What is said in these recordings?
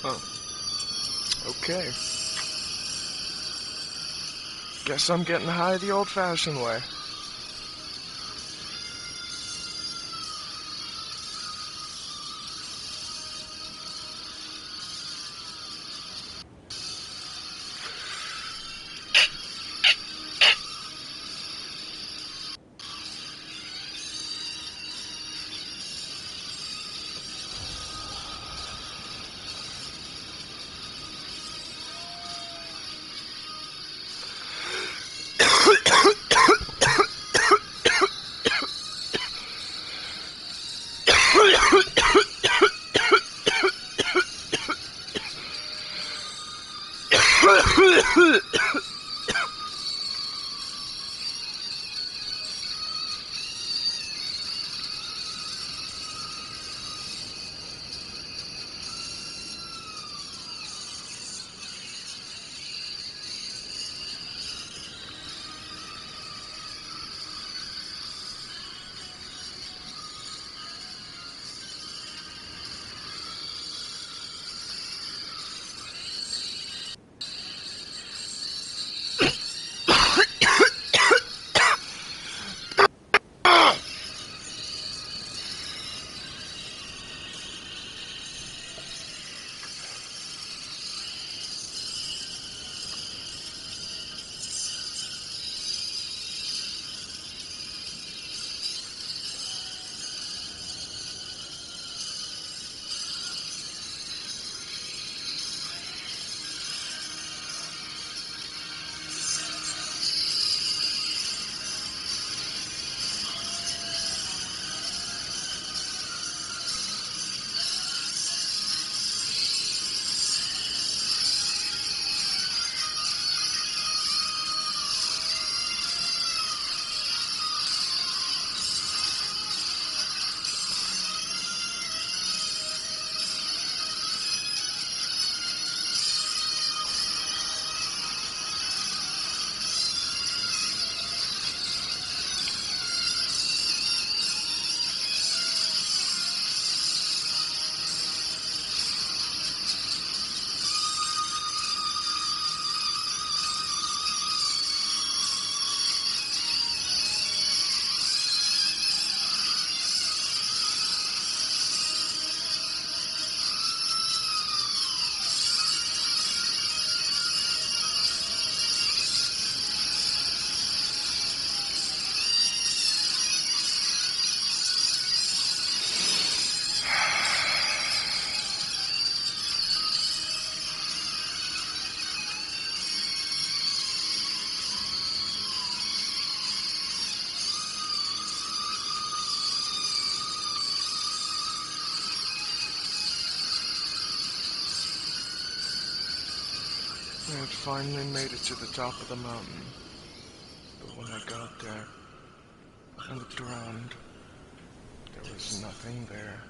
Huh. Okay. Guess I'm getting high the old-fashioned way. I had finally made it to the top of the mountain, but when I got there, I looked around. There was nothing there.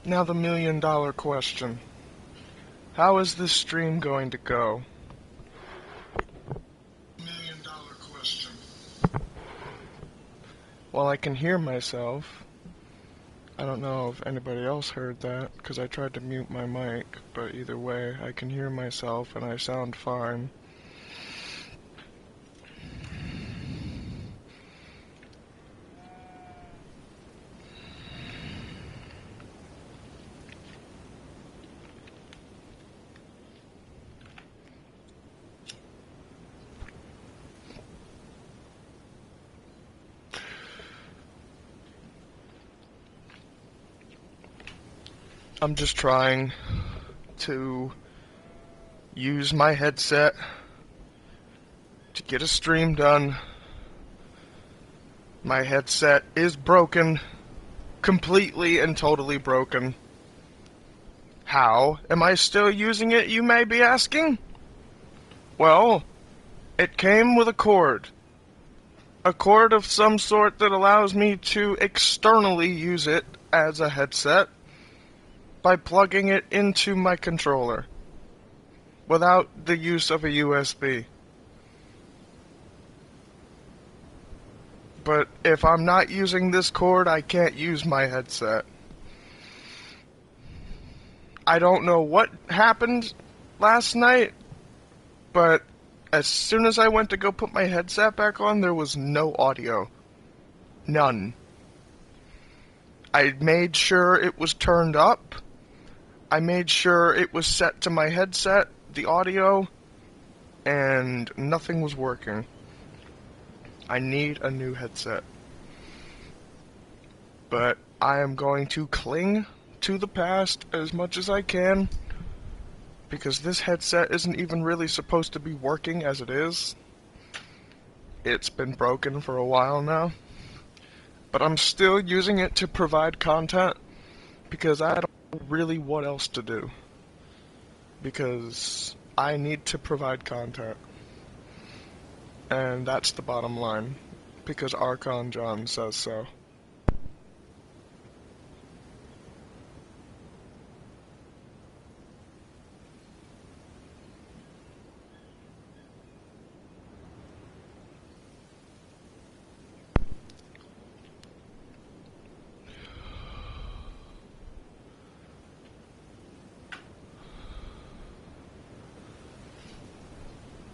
Now the million-dollar question. How is this stream going to go? Million-dollar question. Well, I can hear myself. I don't know if anybody else heard that, because I tried to mute my mic, but either way, I can hear myself and I sound fine. I'm just trying to use my headset to get a stream done. My headset is broken. Completely and totally broken. How am I still using it, you may be asking? Well, it came with a cord. A cord of some sort that allows me to externally use it as a headset by plugging it into my controller without the use of a USB. But if I'm not using this cord, I can't use my headset. I don't know what happened last night, but as soon as I went to go put my headset back on, there was no audio. None. I made sure it was turned up. I made sure it was set to my headset, the audio, and nothing was working. I need a new headset. But I am going to cling to the past as much as I can, because this headset isn't even really supposed to be working as it is. It's been broken for a while now. But I'm still using it to provide content, because I don't know really what else to do. Because I need to provide content. And that's the bottom line. Because Archon John says so.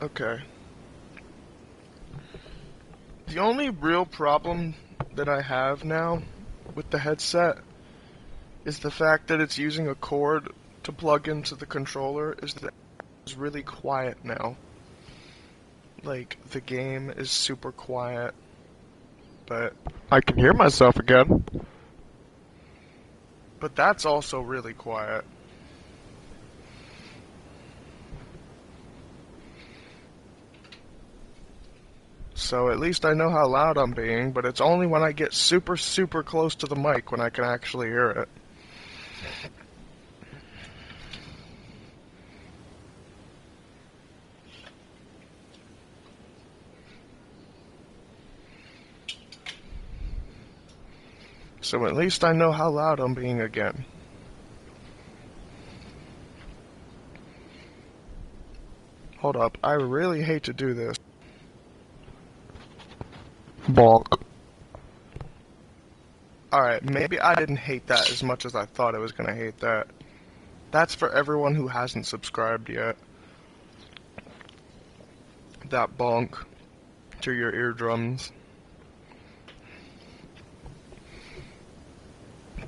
Okay. The only real problem that I have now with the headset is the fact that it's using a cord to plug into the controller is that it's really quiet now. Like, the game is super quiet, but I can hear myself again. But that's also really quiet. So at least I know how loud I'm being, but it's only when I get super, super close to the mic when I can actually hear it. So at least I know how loud I'm being again. Hold up, I really hate to do this. Bonk. Alright, maybe I didn't hate that as much as I thought I was gonna hate that. That's for everyone who hasn't subscribed yet. That bonk to your eardrums.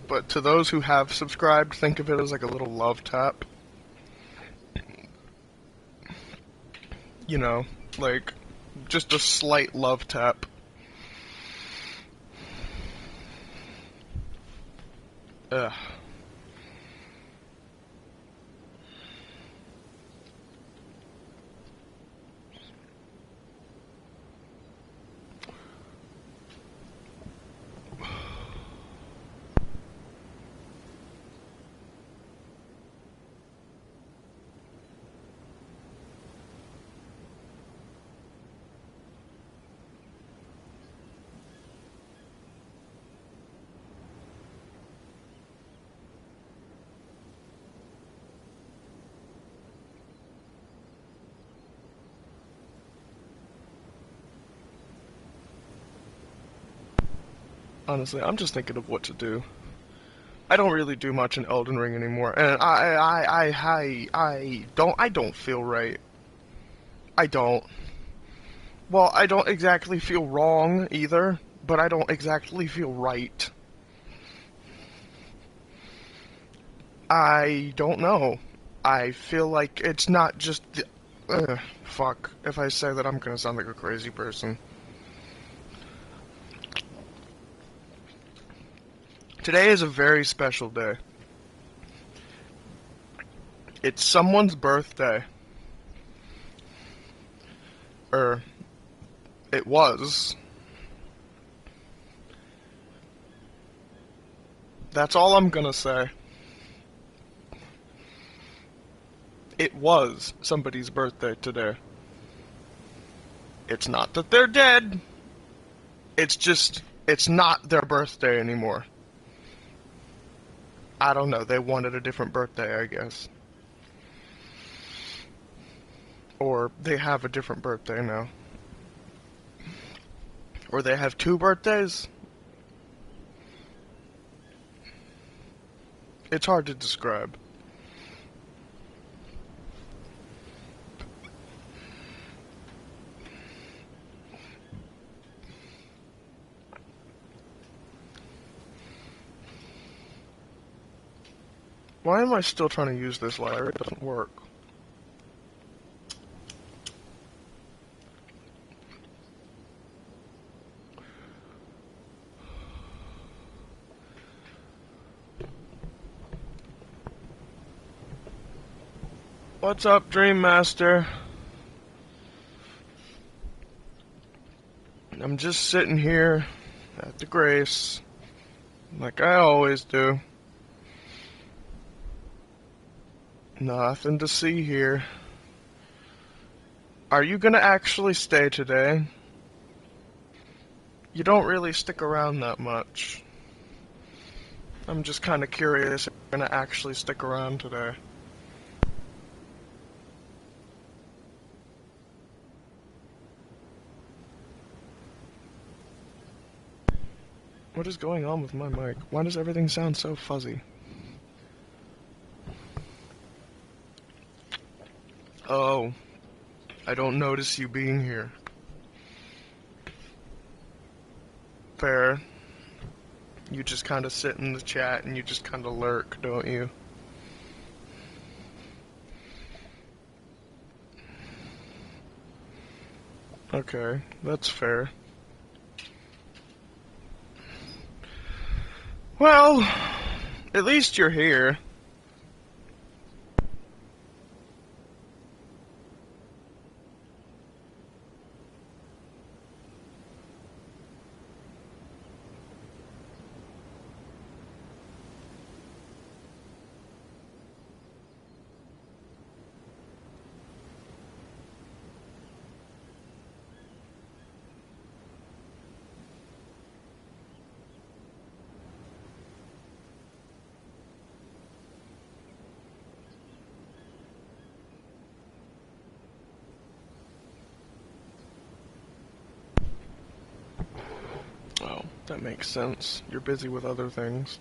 But to those who have subscribed, think of it as like a little love tap. You know, like, just a slight love tap. Ugh. Honestly, I'm just thinking of what to do. I don't really do much in Elden Ring anymore, and I don't feel right. I don't. Well, I don't exactly feel wrong either, but I don't exactly feel right. I don't know. I feel like it's not just the... fuck. If I say that, I'm gonna sound like a crazy person. Today is a very special day. It's someone's birthday. Or, it was. That's all I'm gonna say. It was somebody's birthday today. It's not that they're dead. It's just, it's not their birthday anymore. I don't know, they wanted a different birthday, I guess. Or they have a different birthday now. Or they have two birthdays. It's hard to describe. Why am I still trying to use this ladder? It doesn't work. What's up, Dream Master? I'm just sitting here at the Grace, like I always do. Nothing to see here. Are you gonna actually stay today? You don't really stick around that much. I'm just kind of curious if you're gonna actually stick around today. What is going on with my mic? Why does everything sound so fuzzy? Oh, I don't notice you being here. Fair. You just kind of sit in the chat and you just kind of lurk, don't you? Okay, that's fair. Well, at least you're here. Oh, that makes sense. You're busy with other things.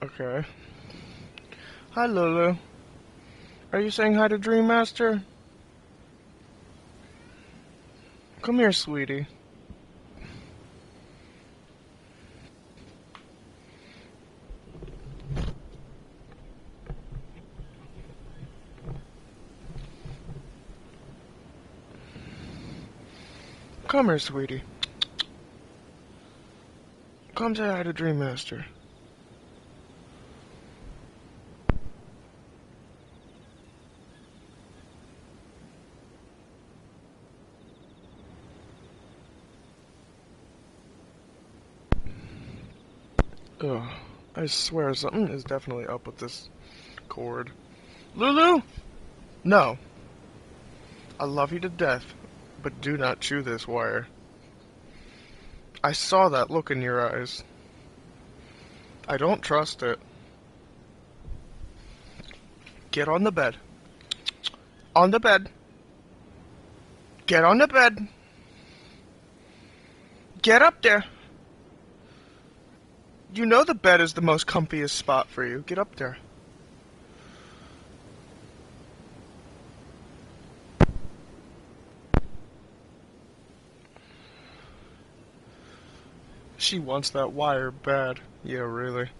Okay. Hi, Lulu. Are you saying hi to Dream Master? Come here, sweetie. Come here, sweetie. Come say hi to Dream Master. Ugh, I swear something is definitely up with this cord. Lulu? No. I love you to death, but do not chew this wire. I saw that look in your eyes. I don't trust it. Get on the bed. On the bed. Get on the bed. Get up there. You know the bed is the most comfiest spot for you. Get up there. She wants that wire bad. Yeah, really.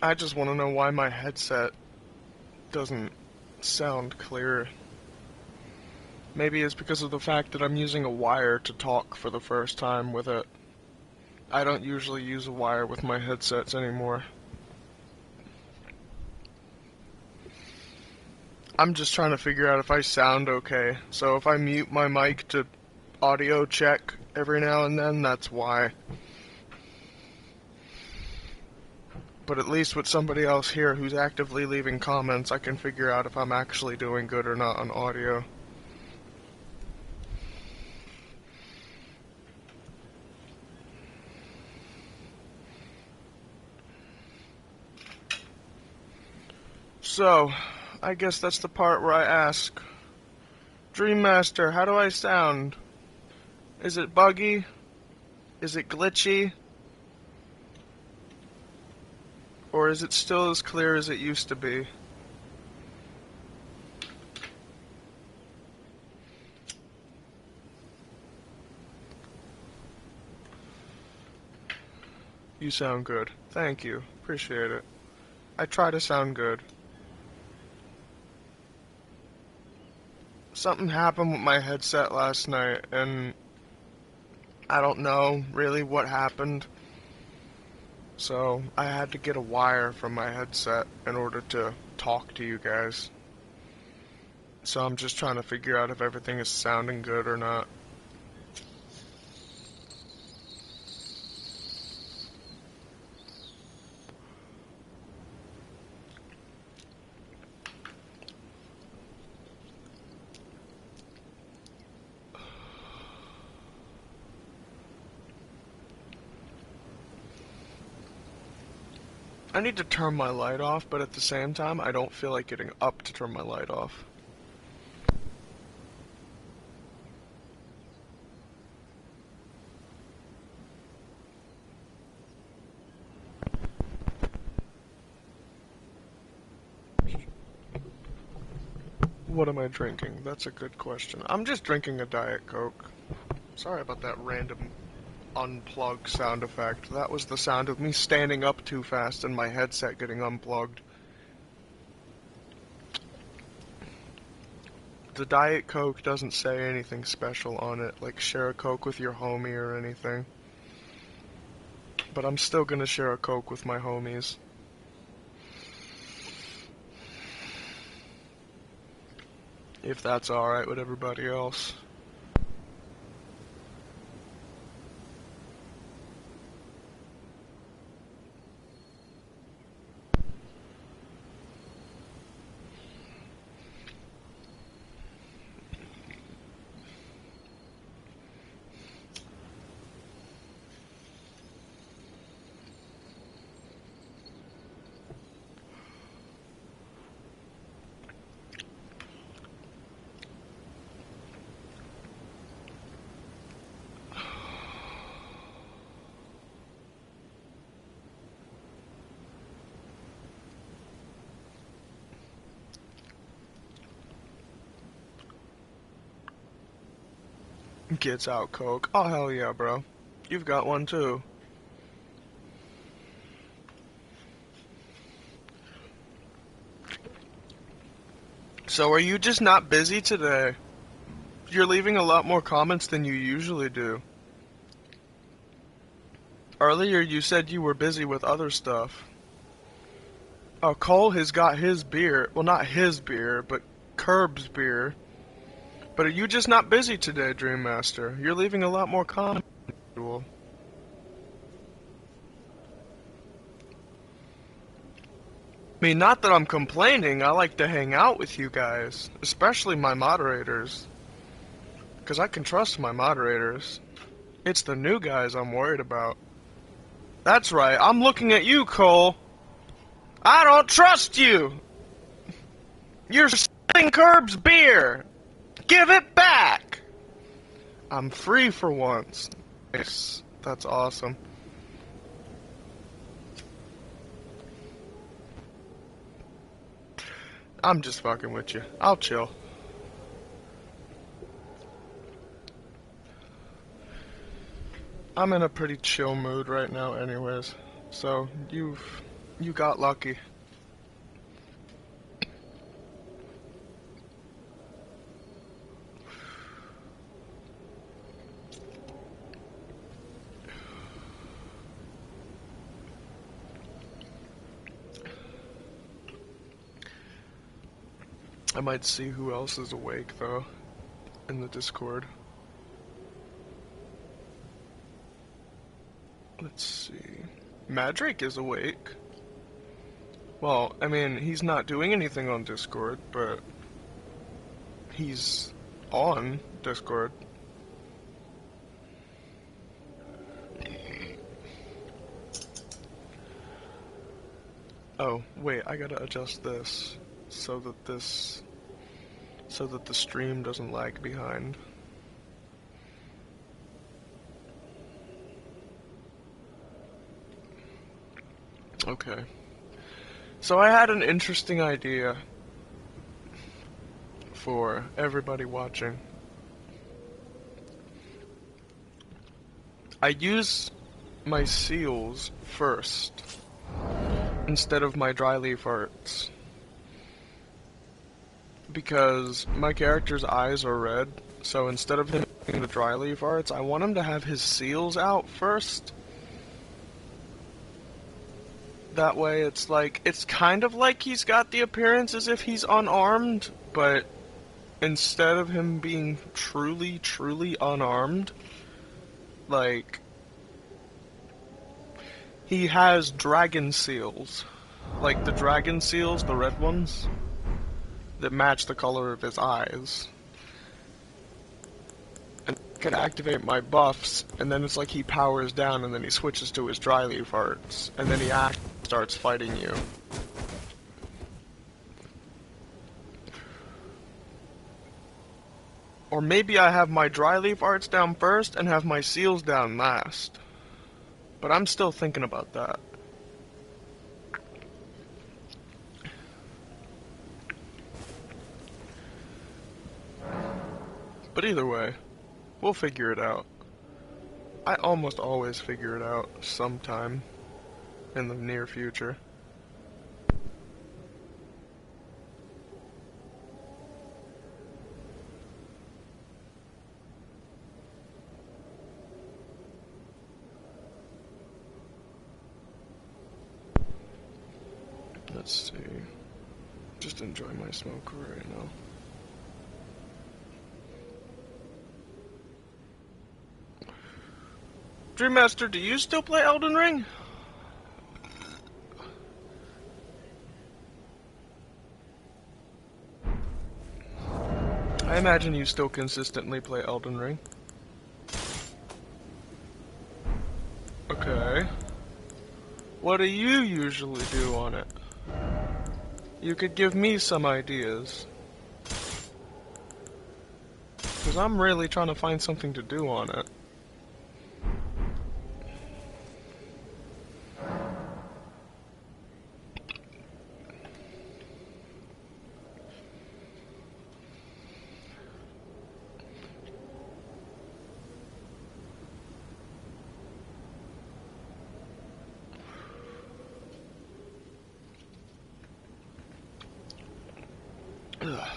I just want to know why my headset doesn't sound clear. Maybe it's because of the fact that I'm using a wire to talk for the first time with it. I don't usually use a wire with my headsets anymore. I'm just trying to figure out if I sound okay. So if I mute my mic to audio check every now and then, that's why. But at least with somebody else here who's actively leaving comments, I can figure out if I'm actually doing good or not on audio. So, I guess that's the part where I ask, Dream Master, how do I sound? Is it buggy? Is it glitchy? Or is it still as clear as it used to be? You sound good. Thank you. Appreciate it. I try to sound good. Something happened with my headset last night, and I don't know really what happened. So I had to get a wire from my headset in order to talk to you guys. So I'm just trying to figure out if everything is sounding good or not. I need to turn my light off, but at the same time, I don't feel like getting up to turn my light off. What am I drinking? That's a good question. I'm just drinking a Diet Coke. Sorry about that random unplug sound effect. That was the sound of me standing up too fast and my headset getting unplugged. The Diet Coke doesn't say anything special on it, like share a Coke with your homie or anything. But I'm still gonna share a Coke with my homies. If that's alright with everybody else. Gets out Coke. Oh, hell yeah, bro. You've got one, too. So are you just not busy today? You're leaving a lot more comments than you usually do. Earlier you said you were busy with other stuff. Oh, Cole has got his beer. Well, not his beer, but Curb's beer. But are you just not busy today, Dream Master? You're leaving a lot more comments than usual. I mean, not that I'm complaining. I like to hang out with you guys, especially my moderators. Because I can trust my moderators. It's the new guys I'm worried about. That's right, I'm looking at you, Cole. I don't trust you! You're stealing Curb's beer! Give it back! I'm free for once. Nice. That's awesome. I'm just fucking with you. I'll chill. I'm in a pretty chill mood right now anyways. So, you got lucky. I might see who else is awake, though, in the Discord. Let's see. Madrake is awake. Well, I mean, he's not doing anything on Discord, but he's on Discord. Oh, wait, I gotta adjust this so that the stream doesn't lag behind. Okay. So I had an interesting idea for everybody watching. I use my seals first instead of my dry leaf arts, because my character's eyes are red, so instead of him doing the dry leaf arts, I want him to have his seals out first. That way it's like, it's kind of like he's got the appearance as if he's unarmed, but instead of him being truly, truly unarmed, like, he has dragon seals. Like the dragon seals, the red ones, that match the color of his eyes. And I can activate my buffs, and then it's like he powers down, and then he switches to his dry leaf arts, and then he starts fighting you. Or maybe I have my dry leaf arts down first and have my seals down last. But I'm still thinking about that. But either way, we'll figure it out. I almost always figure it out sometime in the near future. Let's see. Just enjoy my smoke right now. Dreammaster, do you still play Elden Ring? I imagine you still consistently play Elden Ring. Okay. What do you usually do on it? You could give me some ideas. Because I'm really trying to find something to do on it. Ugh.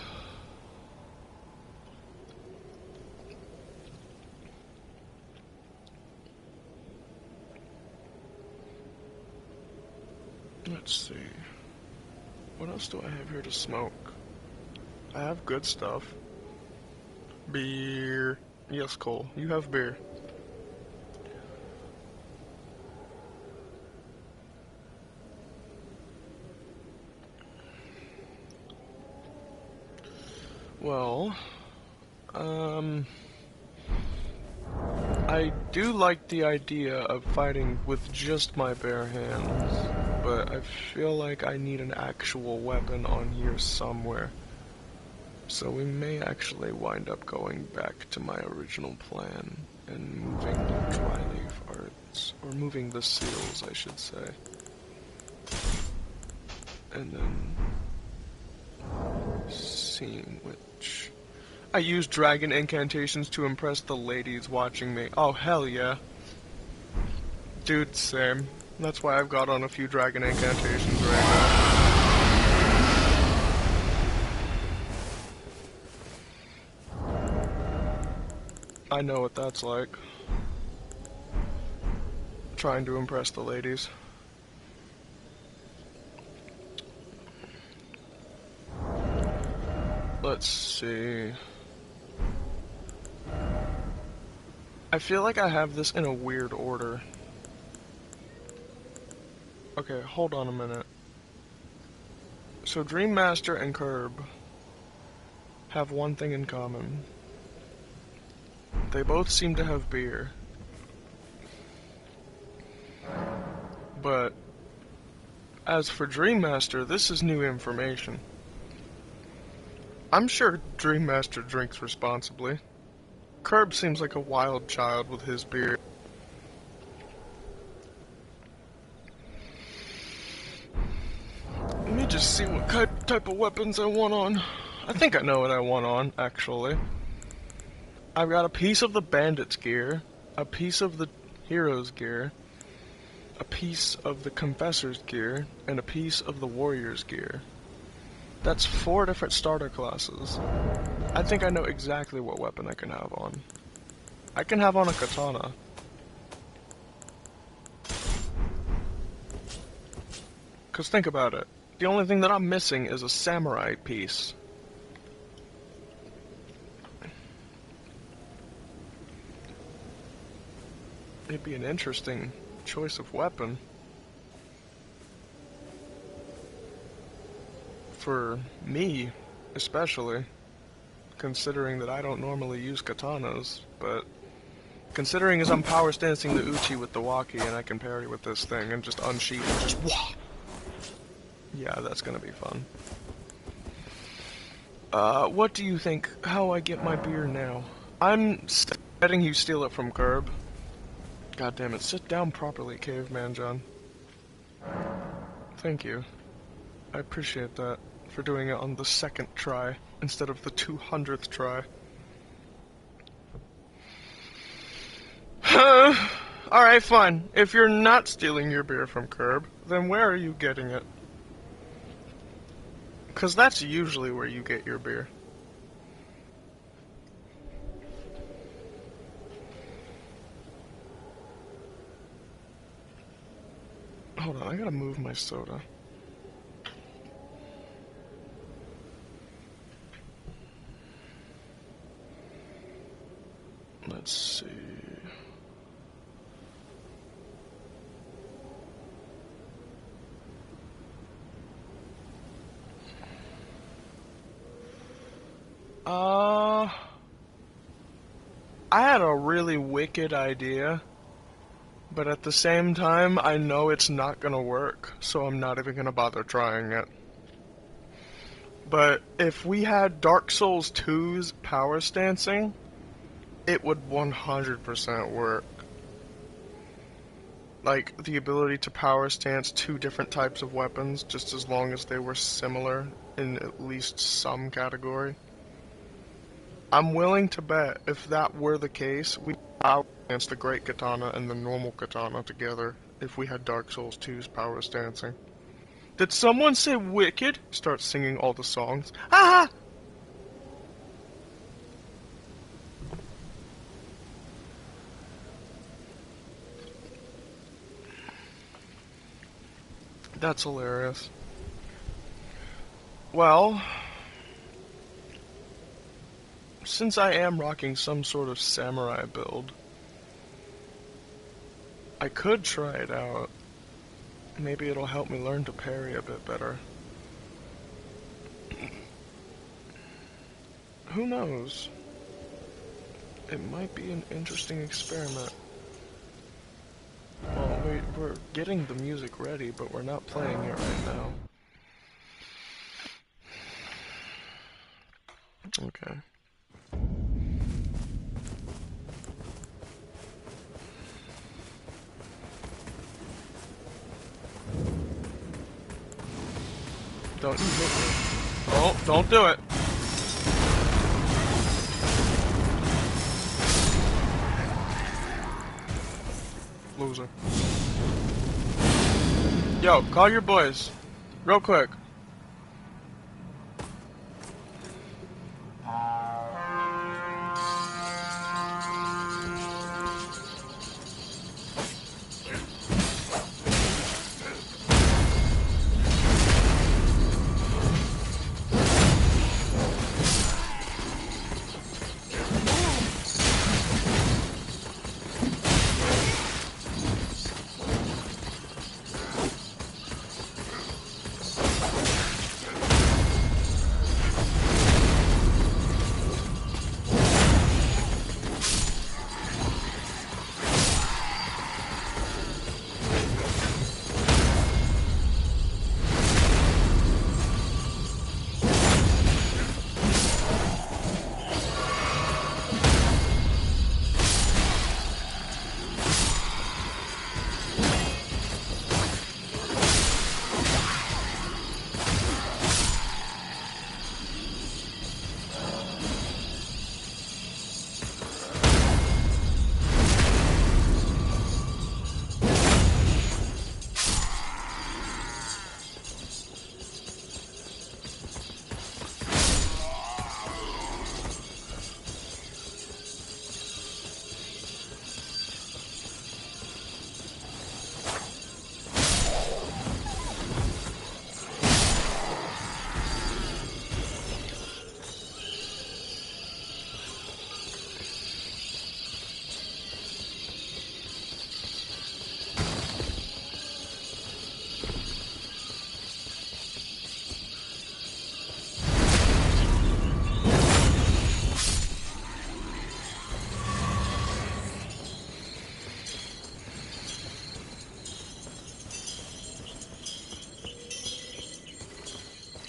Let's see. What else do I have here to smoke? I have good stuff. Beer. Yes, Cole, you have beer. Well, I do like the idea of fighting with just my bare hands, but I feel like I need an actual weapon on here somewhere. So we may actually wind up going back to my original plan and moving the dry leaf arts, or moving the seals, I should say. And then seeing which... I use dragon incantations to impress the ladies watching me. Oh, hell yeah. Dude, same. That's why I've got on a few dragon incantations right now. I know what that's like. Trying to impress the ladies. Let's see. I feel like I have this in a weird order. Okay, hold on a minute. So Dream Master and Curb have one thing in common. They both seem to have beer. But as for Dream Master, this is new information. I'm sure Dream Master drinks responsibly. Curb seems like a wild child with his beer. Let me just see what type of weapons I want on. I think I know what I want on, actually. I've got a piece of the bandit's gear, a piece of the hero's gear, a piece of the confessor's gear, and a piece of the warrior's gear. That's 4 different starter classes. I think I know exactly what weapon I can have on. I can have on a katana. Cause think about it. The only thing that I'm missing is a samurai piece. It'd be an interesting choice of weapon. For me, especially. Considering that I don't normally use katanas, but considering as I'm power stancing the uchi with the waki and I can parry with this thing and just unsheath and just wah! Yeah, that's gonna be fun. What do you think? How I get my beer now? I'm letting you steal it from Curb. God damn it, sit down properly, Caveman John. Thank you. I appreciate that, for doing it on the 2nd try, instead of the 200th try. Alright, fine. If you're not stealing your beer from Curb, then where are you getting it? Because that's usually where you get your beer. Hold on, I gotta move my soda. Let's see... I had a really wicked idea, but at the same time, I know it's not gonna work, so I'm not even gonna bother trying it. But if we had Dark Souls 2's power stancing, it would 100% work. Like, the ability to power stance 2 different types of weapons, just as long as they were similar in at least some category. I'm willing to bet if that were the case, we'd power stance the Great Katana and the normal Katana together if we had Dark Souls 2's power stancing. Did someone say wicked? Start singing all the songs. Ah! That's hilarious. Well, since I am rocking some sort of samurai build, I could try it out. Maybe it'll help me learn to parry a bit better. Who knows? It might be an interesting experiment. Well, we we're getting the music ready, but we're not playing it right now. Okay. Don't you hit me. Oh, don't do it. Loser. Yo, call your boys. Real quick.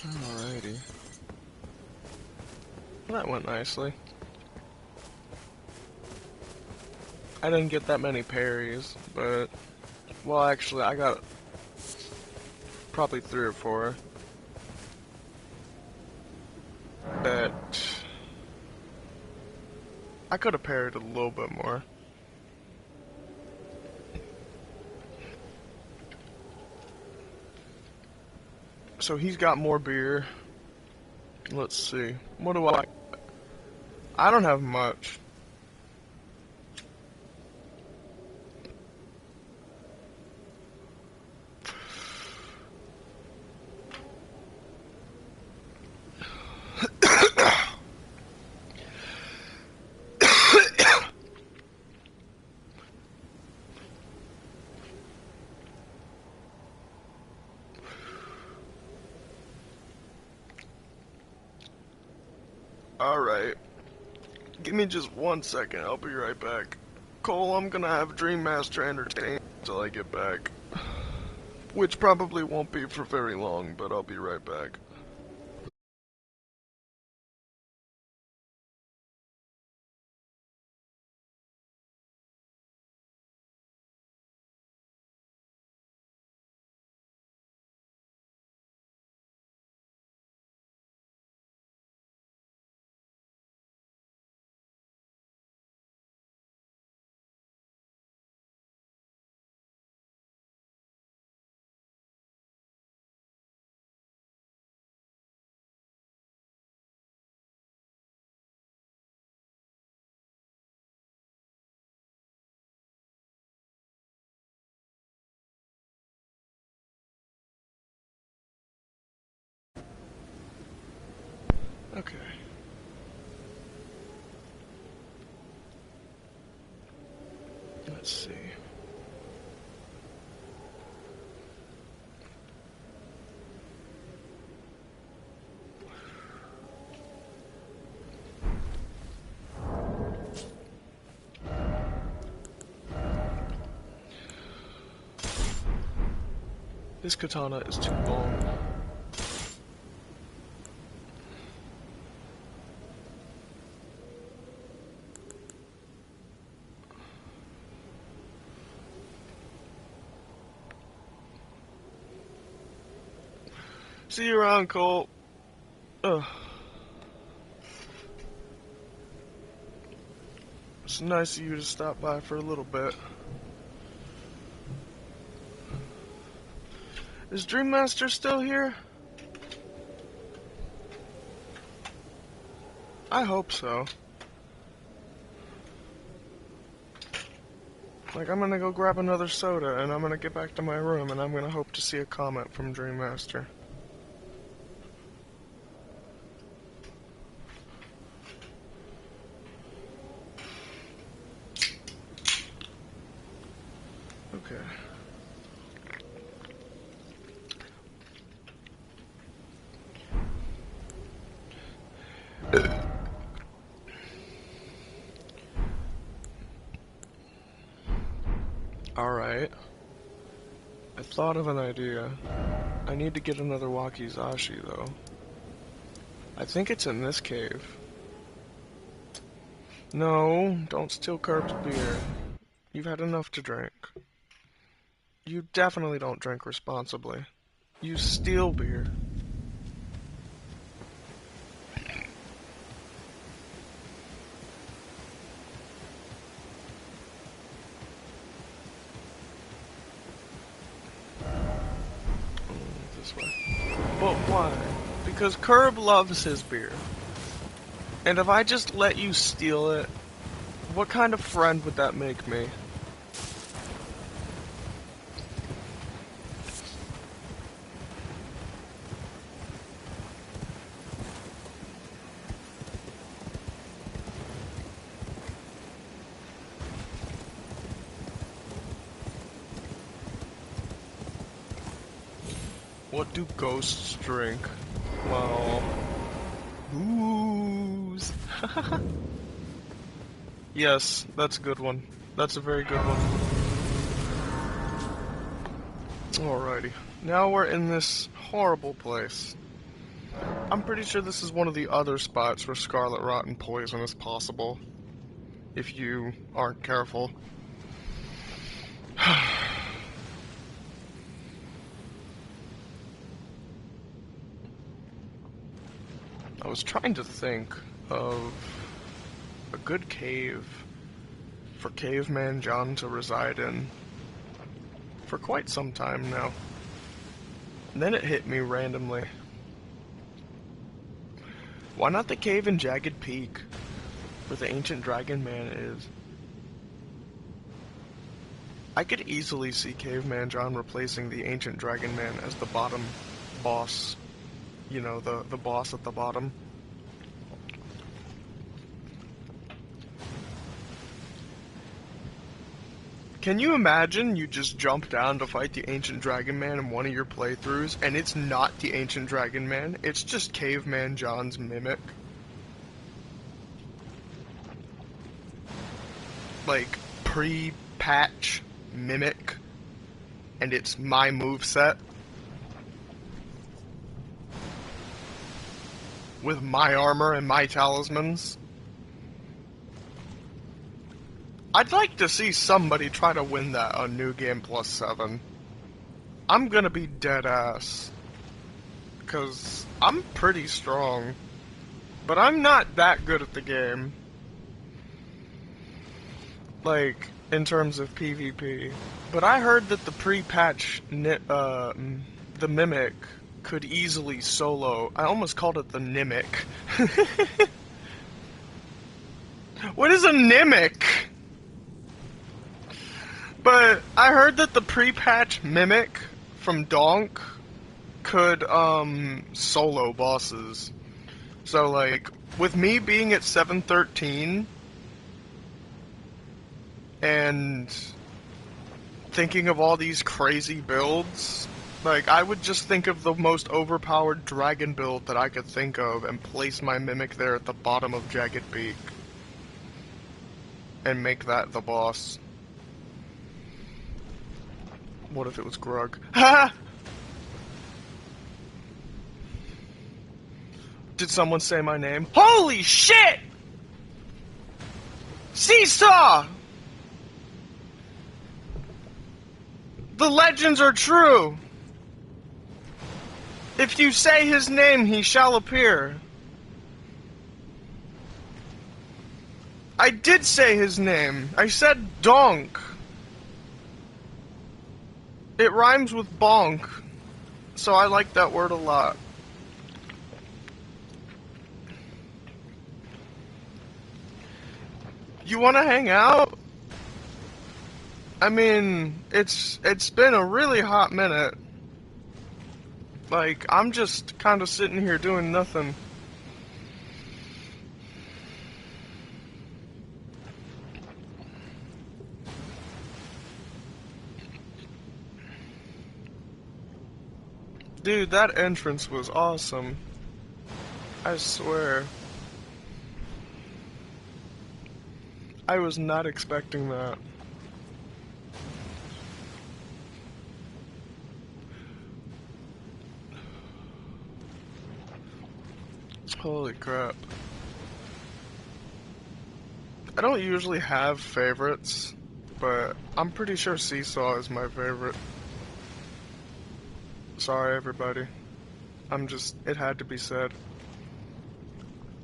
Alrighty. That went nicely. I didn't get that many parries, but... Well, actually, I got... probably 3 or 4. But... I could have parried a little bit more. So he's got more beer. Let's see. What do I don't have much. Alright. Give me just 1 second, I'll be right back. Cole, I'm gonna have Dream Master entertain until I get back. Which probably won't be for very long, but I'll be right back. Okay. Let's see. This katana is too long. See you around, Cole. Ugh. It's nice of you to stop by for a little bit. Is Dream Master still here? I hope so. Like, I'm gonna go grab another soda, and I'm gonna get back to my room, and I'm gonna hope to see a comment from Dream Master. Okay. Alright. I thought of an idea. I need to get another wakizashi, though. I think it's in this cave. No, don't steal Curb's beer. You've had enough to drink. You definitely don't drink responsibly. You steal beer. This way. But why? Because Curb loves his beer. And if I just let you steal it, what kind of friend would that make me? What do ghosts drink? Well, booze. Yes, that's a good one. That's a very good one. Alrighty. Now we're in this horrible place. I'm pretty sure this is one of the other spots where scarlet rot and poison is possible. If you aren't careful. I was trying to think of a good cave for Caveman John to reside in for quite some time now. And then it hit me randomly. Why not the cave in Jagged Peak, where the ancient dragon man is? I could easily see Caveman John replacing the ancient dragon man as the bottom boss. You know, the boss at the bottom. Can you imagine you just jump down to fight the Ancient Dragon Man in one of your playthroughs, and it's not the Ancient Dragon Man, it's just Caveman John's mimic? Like, pre-patch mimic, and it's my moveset? With my armor and my talismans? I'd like to see somebody try to win that on New Game Plus 7. I'm gonna be dead ass. Because I'm pretty strong. But I'm not that good at the game. Like, in terms of PvP. But I heard that the pre-patch, the Mimic could easily solo. I almost called it the Nimic. What is a Nimic? But I heard that the pre-patch Mimic from Donk could, solo bosses. So, like, with me being at 713, and thinking of all these crazy builds, like, I would just think of the most overpowered dragon build that I could think of and place my Mimic there at the bottom of Jagged Peak. And make that the boss. What if it was Grug? Ha! Did someone say my name? Holy shit! Seesaw! The legends are true! If you say his name, he shall appear. I did say his name. I said donk. It rhymes with bonk, so I like that word a lot. You wanna hang out? I mean, it's been a really hot minute. Like, I'm just kind of sitting here doing nothing. Dude, that entrance was awesome. I swear. I was not expecting that. Holy crap. I don't usually have favorites, but I'm pretty sure Seesaw is my favorite. Sorry, everybody. It had to be said.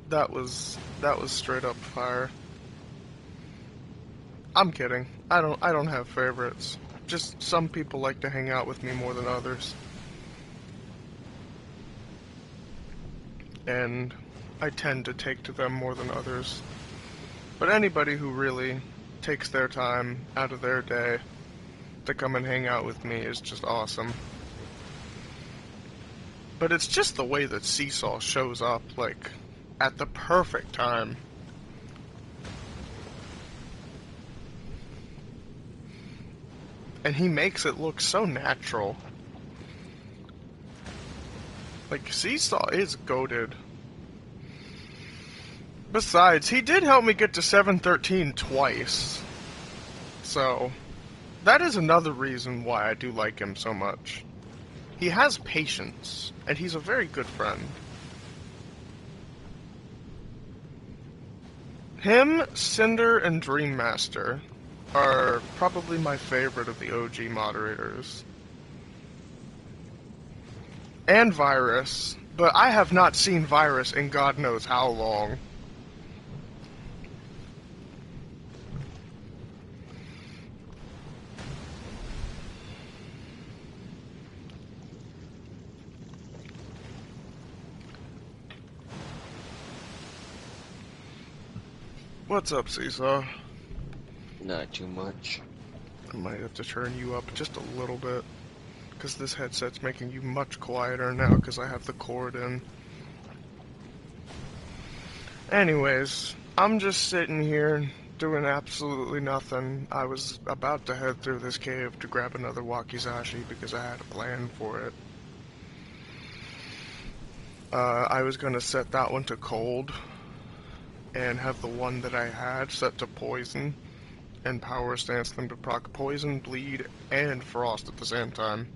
That was straight up fire. I'm kidding. I don't have favorites. Just some people like to hang out with me more than others. And I tend to take to them more than others. But anybody who really takes their time out of their day to come and hang out with me is just awesome. But it's just the way that Seesaw shows up, like, at the perfect time. And he makes it look so natural. Like, Seesaw is goated. Besides, he did help me get to 713 twice. So, that is another reason why I do like him so much. He has patience, and he's a very good friend. Him, Cinder, and Dreammaster are probably my favorite of the OG moderators. And Virus, but I have not seen Virus in God knows how long. What's up, Seesaw? Not too much. I might have to turn you up just a little bit, because this headset's making you much quieter now because I have the cord in. Anyways, I'm just sitting here doing absolutely nothing. I was about to head through this cave to grab another wakizashi because I had a plan for it. I was gonna set that one to cold and have the one that I had set to poison and power stance them to proc poison, bleed, and frost at the same time.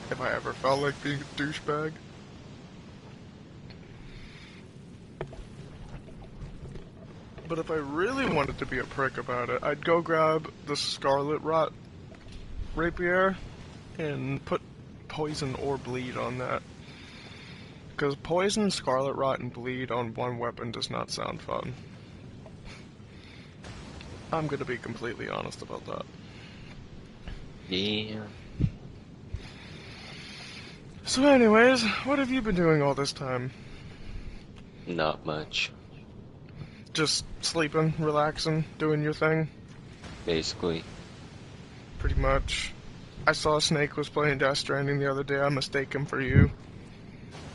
If I ever felt like being a douchebag. But if I really wanted to be a prick about it, I'd go grab the Scarlet Rot Rapier and put poison or bleed on that. Because poison, Scarlet Rot, and bleed on one weapon does not sound fun. I'm gonna be completely honest about that. Yeah. So anyways, what have you been doing all this time? Not much. Just sleeping, relaxing, doing your thing? Basically. Pretty much. I saw Snake was playing Death Stranding the other day. I mistake him for you.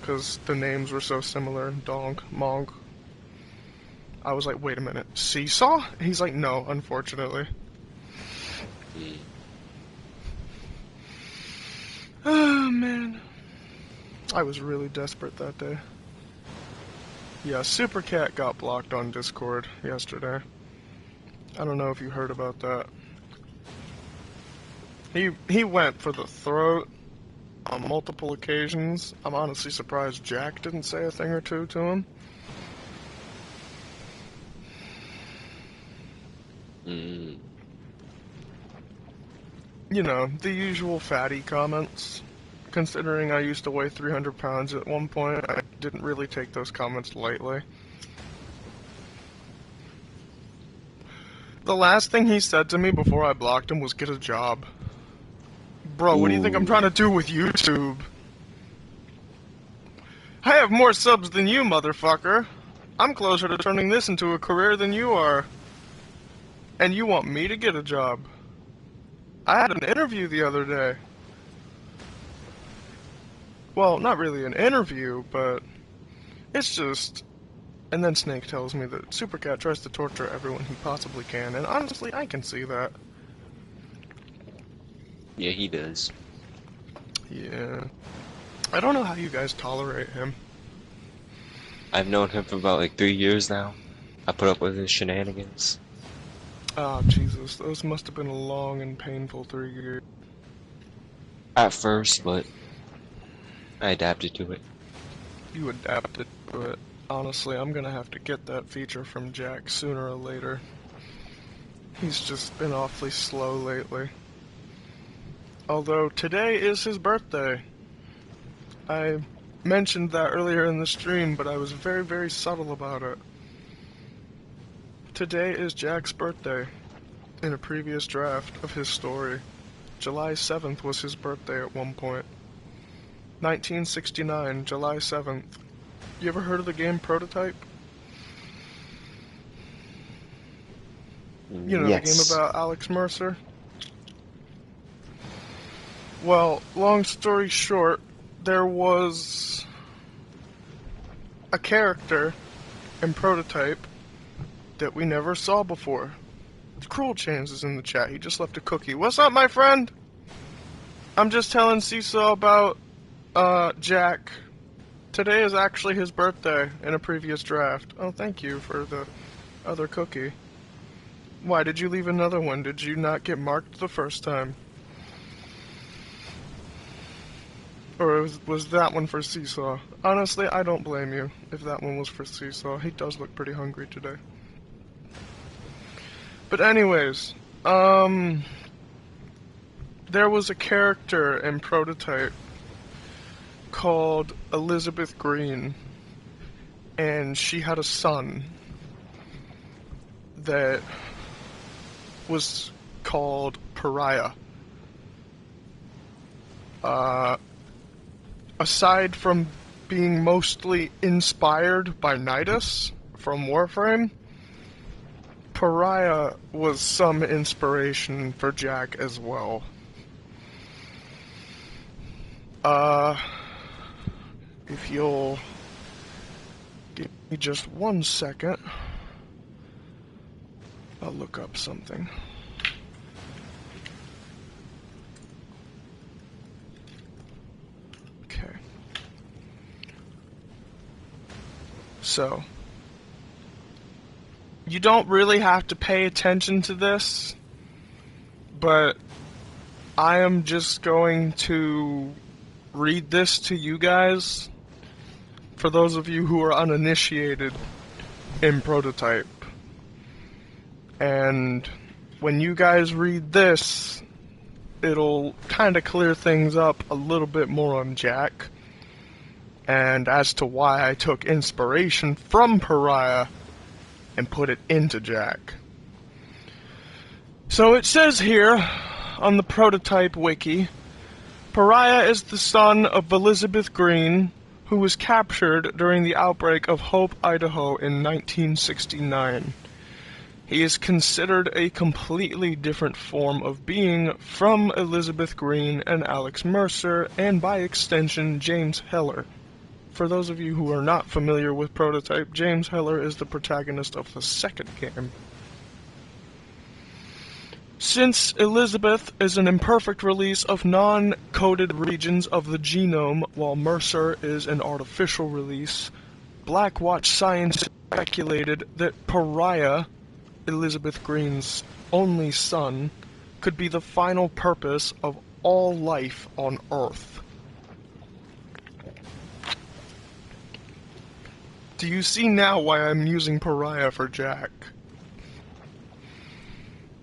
Because the names were so similar. Donk, Monk. I was like, wait a minute, Seesaw? He's like, no, unfortunately. Yeah. Oh, man. I was really desperate that day. Yeah, Super Cat got blocked on Discord yesterday. I don't know if you heard about that. He went for the throat, on multiple occasions. I'm honestly surprised Jack didn't say a thing or two to him. Mm. You know, the usual fatty comments. Considering I used to weigh 300 pounds at one point, I didn't really take those comments lightly. The last thing he said to me before I blocked him was get a job. Bro, what do you think I'm Ooh. trying to do with YouTube? I have more subs than you, motherfucker. I'm closer to turning this into a career than you are. And you want me to get a job? I had an interview the other day. Well, not really an interview, but it's just... And then Snake tells me that Supercat tries to torture everyone he possibly can, and honestly, I can see that. Yeah, he does. Yeah. I don't know how you guys tolerate him. I've known him for about like 3 years now. I put up with his shenanigans. Oh, Jesus, those must have been a long and painful 3 years. At first, but I adapted to it. You adapted to it. Honestly, I'm gonna have to get that feature from Jack sooner or later. He's just been awfully slow lately. Although, today is his birthday. I mentioned that earlier in the stream, but I was very, very subtle about it. Today is Jack's birthday. In a previous draft of his story, July 7th was his birthday at one point. 1969, July 7th. You ever heard of the game Prototype? You know, Yes. the game about Alex Mercer? Well, long story short, there was a character in Prototype that we never saw before. Cruel Chains is in the chat. He just left a cookie. What's up, my friend? I'm just telling Seesaw about, Jack. Today is actually his birthday in a previous draft. Oh, thank you for the other cookie. Why, did you leave another one? Did you not get marked the first time? Or was that one for Seesaw? Honestly, I don't blame you if that one was for Seesaw. He does look pretty hungry today. But anyways, there was a character in Prototype called Elizabeth Green, and she had a son that was called Pariah. Aside from being mostly inspired by Nidus from Warframe, Pariah was some inspiration for Jack as well. If you'll give me just 1 second, I'll look up something. Okay. So, you don't really have to pay attention to this, but I am just going to read this to you guys, for those of you who are uninitiated in Prototype. And when you guys read this, it'll kind of clear things up a little bit more on Jack, and as to why I took inspiration from Pariah and put it into Jack. So it says here on the Prototype wiki, Pariah is the son of Elizabeth Green, who was captured during the outbreak of Hope, Idaho in 1969. He is considered a completely different form of being from Elizabeth Green and Alex Mercer, and by extension, James Heller. For those of you who are not familiar with Prototype, James Heller is the protagonist of the second game. Since Elizabeth is an imperfect release of non-coded regions of the genome, while Mercer is an artificial release, Blackwatch Science speculated that Pariah, Elizabeth Green's only son, could be the final purpose of all life on Earth. Do you see now why I'm using Pariah for Jack?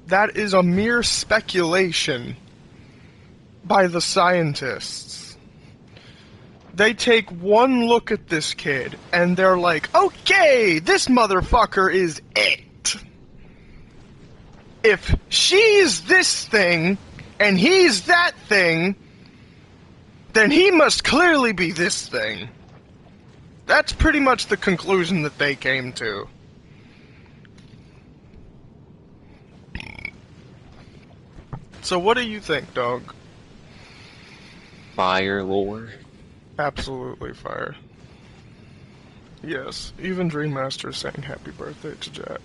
That is a mere speculation by the scientists. They take one look at this kid, and they're like, okay, this motherfucker is it. If she's this thing, and he's that thing, then he must clearly be this thing. That's pretty much the conclusion that they came to. So what do you think, dog? Fire lore. Absolutely fire. Yes, even Dream Master saying happy birthday to Jack.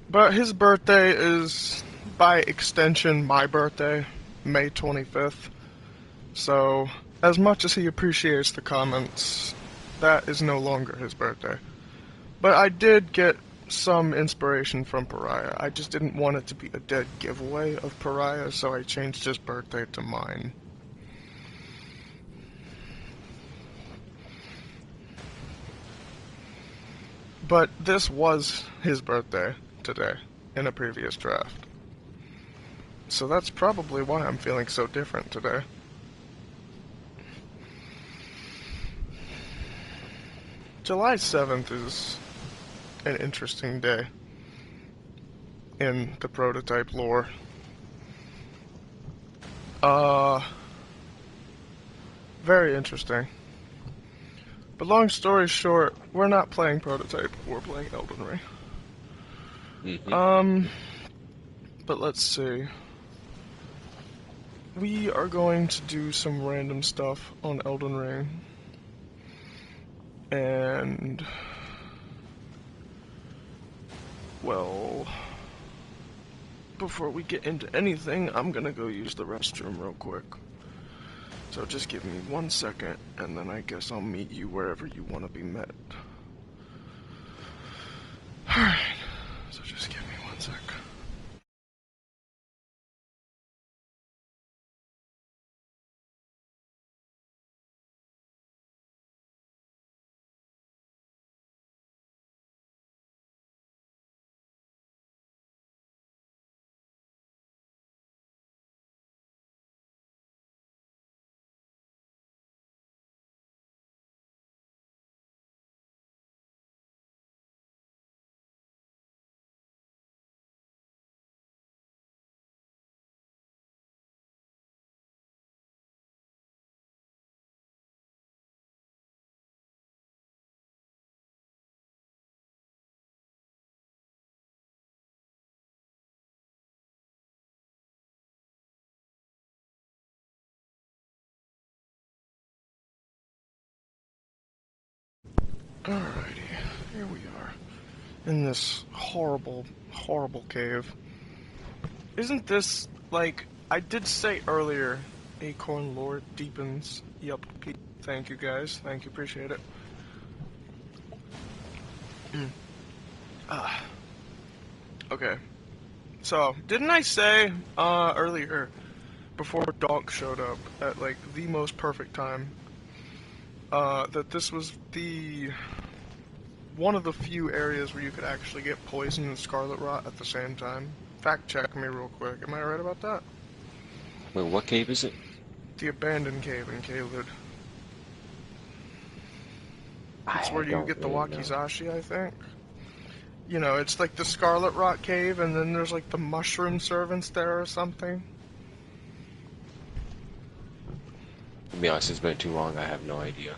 But his birthday is, by extension, my birthday, May 25th. So, as much as he appreciates the comments, that is no longer his birthday. But I did get some inspiration from Pariah. I just didn't want it to be a dead giveaway of Pariah, so I changed his birthday to mine. But this was his birthday today, in a previous draft. So that's probably why I'm feeling so different today. July 7th is an interesting day in the prototype lore. Very interesting. But long story short, we're not playing prototype, we're playing Elden Ring. But let's see. We are going to do some random stuff on Elden Ring. And, well, before we get into anything, I'm gonna go use the restroom real quick. So just give me 1 second, and then I guess I'll meet you wherever you want to be met. Alright, so just give me 1 sec. Alrighty, here we are. In this horrible, horrible cave. Isn't this, like, I did say earlier, Acorn lore deepens. Yup, thank you guys, thank you, appreciate it. Okay. So, didn't I say, earlier, before Donk showed up, at, like, the most perfect time, that this was one of the few areas where you could actually get poison and scarlet rot at the same time? Fact check me real quick, am I right about that? Wait, what cave is it? The abandoned cave in Caelid. It's I where you don't get the really know. Wakizashi, I think. You know, it's like the Scarlet Rot Cave, and then there's like the Mushroom Servants there or something. To be honest, it's been too long, I have no idea.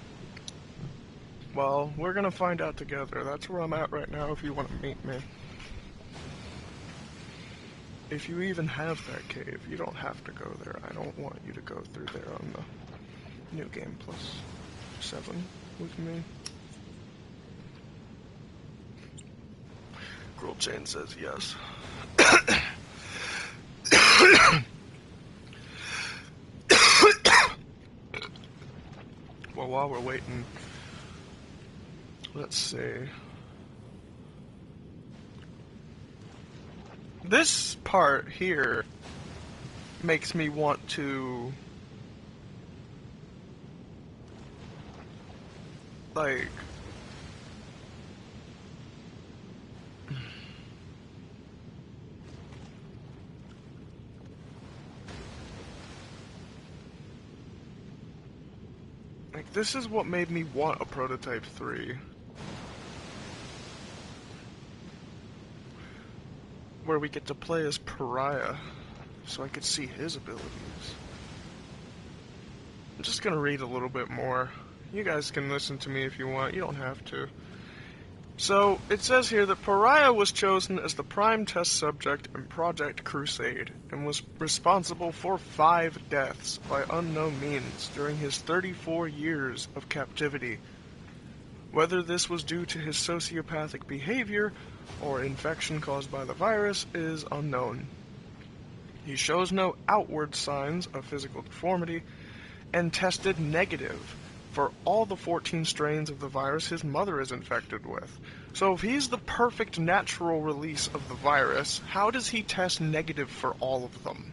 Well, we're gonna find out together. That's where I'm at right now if you want to meet me. If you even have that cave, you don't have to go there. I don't want you to go through there on the New Game Plus 7 with me. Girl Jane says yes. Well, while we're waiting, let's see. This part here makes me want to Like, this is what made me want a Prototype 3. Where we get to play as Pariah, so I could see his abilities. I'm just gonna read a little bit more. You guys can listen to me if you want, you don't have to. So, it says here that Pariah was chosen as the prime test subject in Project Crusade, and was responsible for 5 deaths by unknown means during his 34 years of captivity. Whether this was due to his sociopathic behavior or infection caused by the virus is unknown. He shows no outward signs of physical deformity and tested negative for all the 14 strains of the virus his mother is infected with. So if he's the perfect natural release of the virus, how does he test negative for all of them?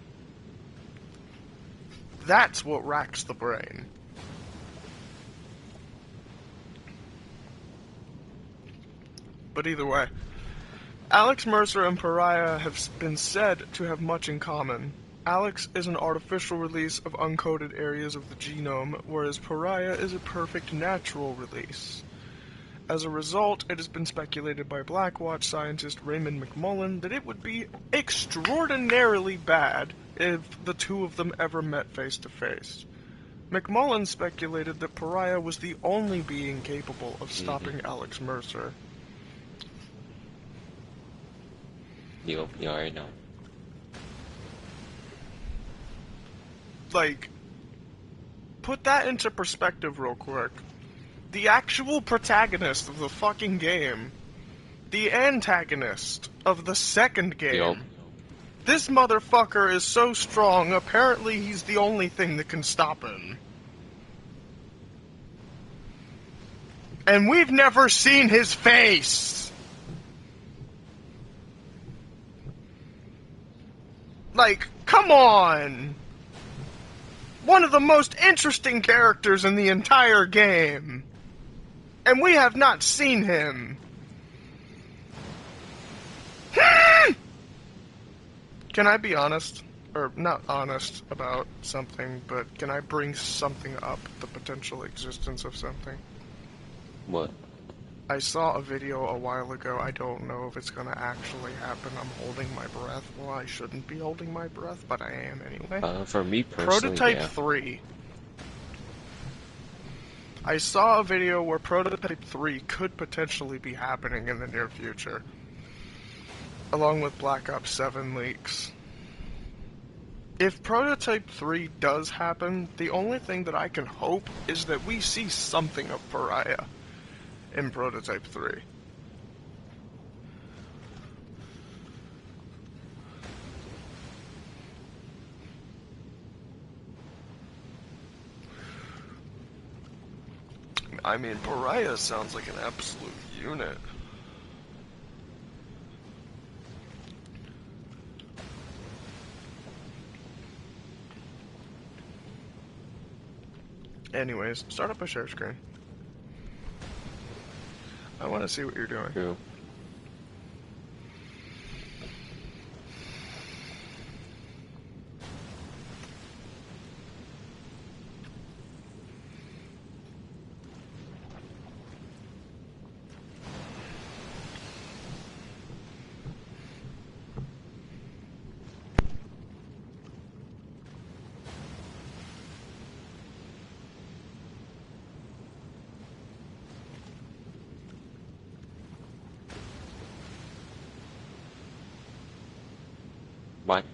That's what racks the brain. But either way, Alex Mercer and Pariah have been said to have much in common. Alex is an artificial release of uncoded areas of the genome, whereas Pariah is a perfect natural release. As a result, it has been speculated by Blackwatch scientist Raymond McMullen that it would be extraordinarily bad if the two of them ever met face to face. McMullen speculated that Pariah was the only being capable of stopping Alex Mercer. You already know. Like, put that into perspective real quick. The actual protagonist of the fucking game, the antagonist of the second game, Yup. This motherfucker is so strong, apparently he's the only thing that can stop him. And we've never seen his face! Like, come on! One of the most interesting characters in the entire game. And we have not seen him. Can I be honest? Or not honest about something, but can I bring something up? The potential existence of something? What? I saw a video a while ago. I don't know if it's gonna actually happen. I'm holding my breath. Well, I shouldn't be holding my breath, but I am anyway. For me personally, Prototype yeah. 3. I saw a video where Prototype 3 could potentially be happening in the near future, along with Black Ops 7 leaks. If Prototype 3 does happen, the only thing that I can hope is that we see something of Pariah in Prototype 3. I mean, Pariah sounds like an absolute unit. Anyways, start up a share screen. I want to see what you're doing. True. What?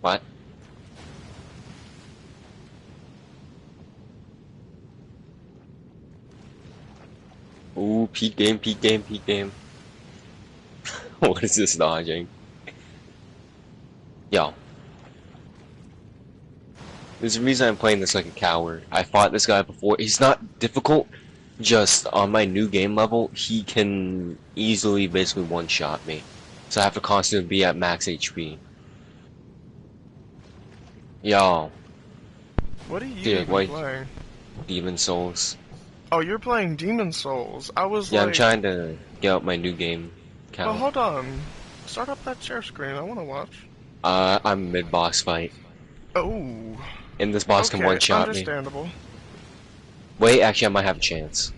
What? Ooh, peak game, peak game, peak game. What is this dodging? Yo. There's a reason I'm playing this like a coward. I fought this guy before. He's not difficult. Just on my new game level, he can easily basically one-shot me. So I have to constantly be at max HP. Yo, What are you dude, even why playing? Demon Souls? Oh, you're playing Demon Souls. I was Yeah, I'm like, trying to get out my new game but count. hold on. Start up that share screen. I want to watch. I'm mid boss fight, Oh, and this boss can one okay, shot me. understandable. Wait, actually, I might have a chance.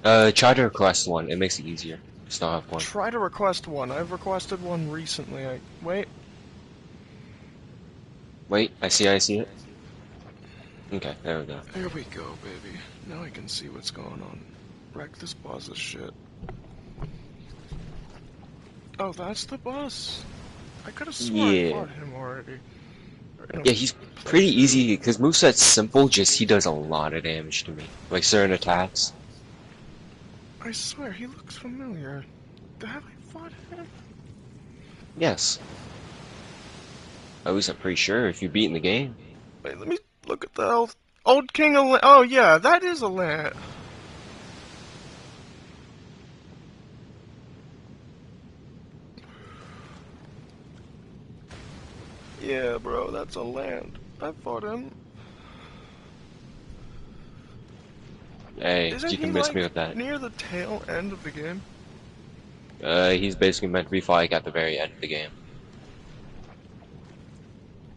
Try to request one. It makes it easier. Just not have one. Try to request one. I've requested one recently. Wait. Wait, I see it. Okay, there we go. There we go, baby. Now I can see what's going on. Wreck this boss's shit. Oh, that's the boss. I could have sworn I Yeah. fought him already. Yeah, he's pretty easy, because moveset's simple, just he does a lot of damage to me. Like certain attacks. I swear, he looks familiar. Have I fought him? Yes. At least I'm pretty sure if you've beaten the game. Wait, let me look at the old King of Oh, yeah, that is a land. Yeah, bro, that's a land. I fought him. Hey, Isn't you he, can miss like, me with that. near the tail end of the game? He's basically meant to be fight at the very end of the game.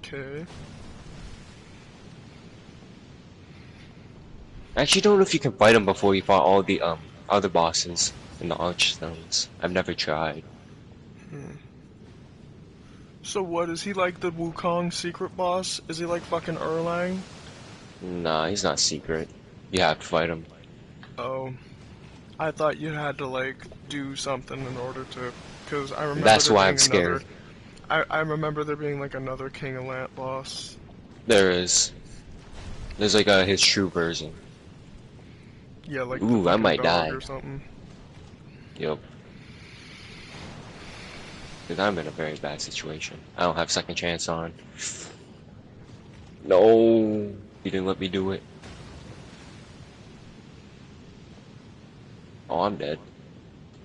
Okay. I actually don't know if you can fight him before you fought all the other bosses in the Archstones. I've never tried. So what, is he like the Wukong secret boss? Is he like fucking Erlang? Nah, he's not secret. You have to fight him. Oh. I thought you had to, like, do something in order to... Because I remember That's there why being I'm scared. I remember there being, like, another King of Lant boss. There is. There's like his true version. Yeah, like the Ooh, I fucking might dog die. or something. Yup. Because I'm in a very bad situation. I don't have second chance on. No, he didn't let me do it. Oh, I'm dead.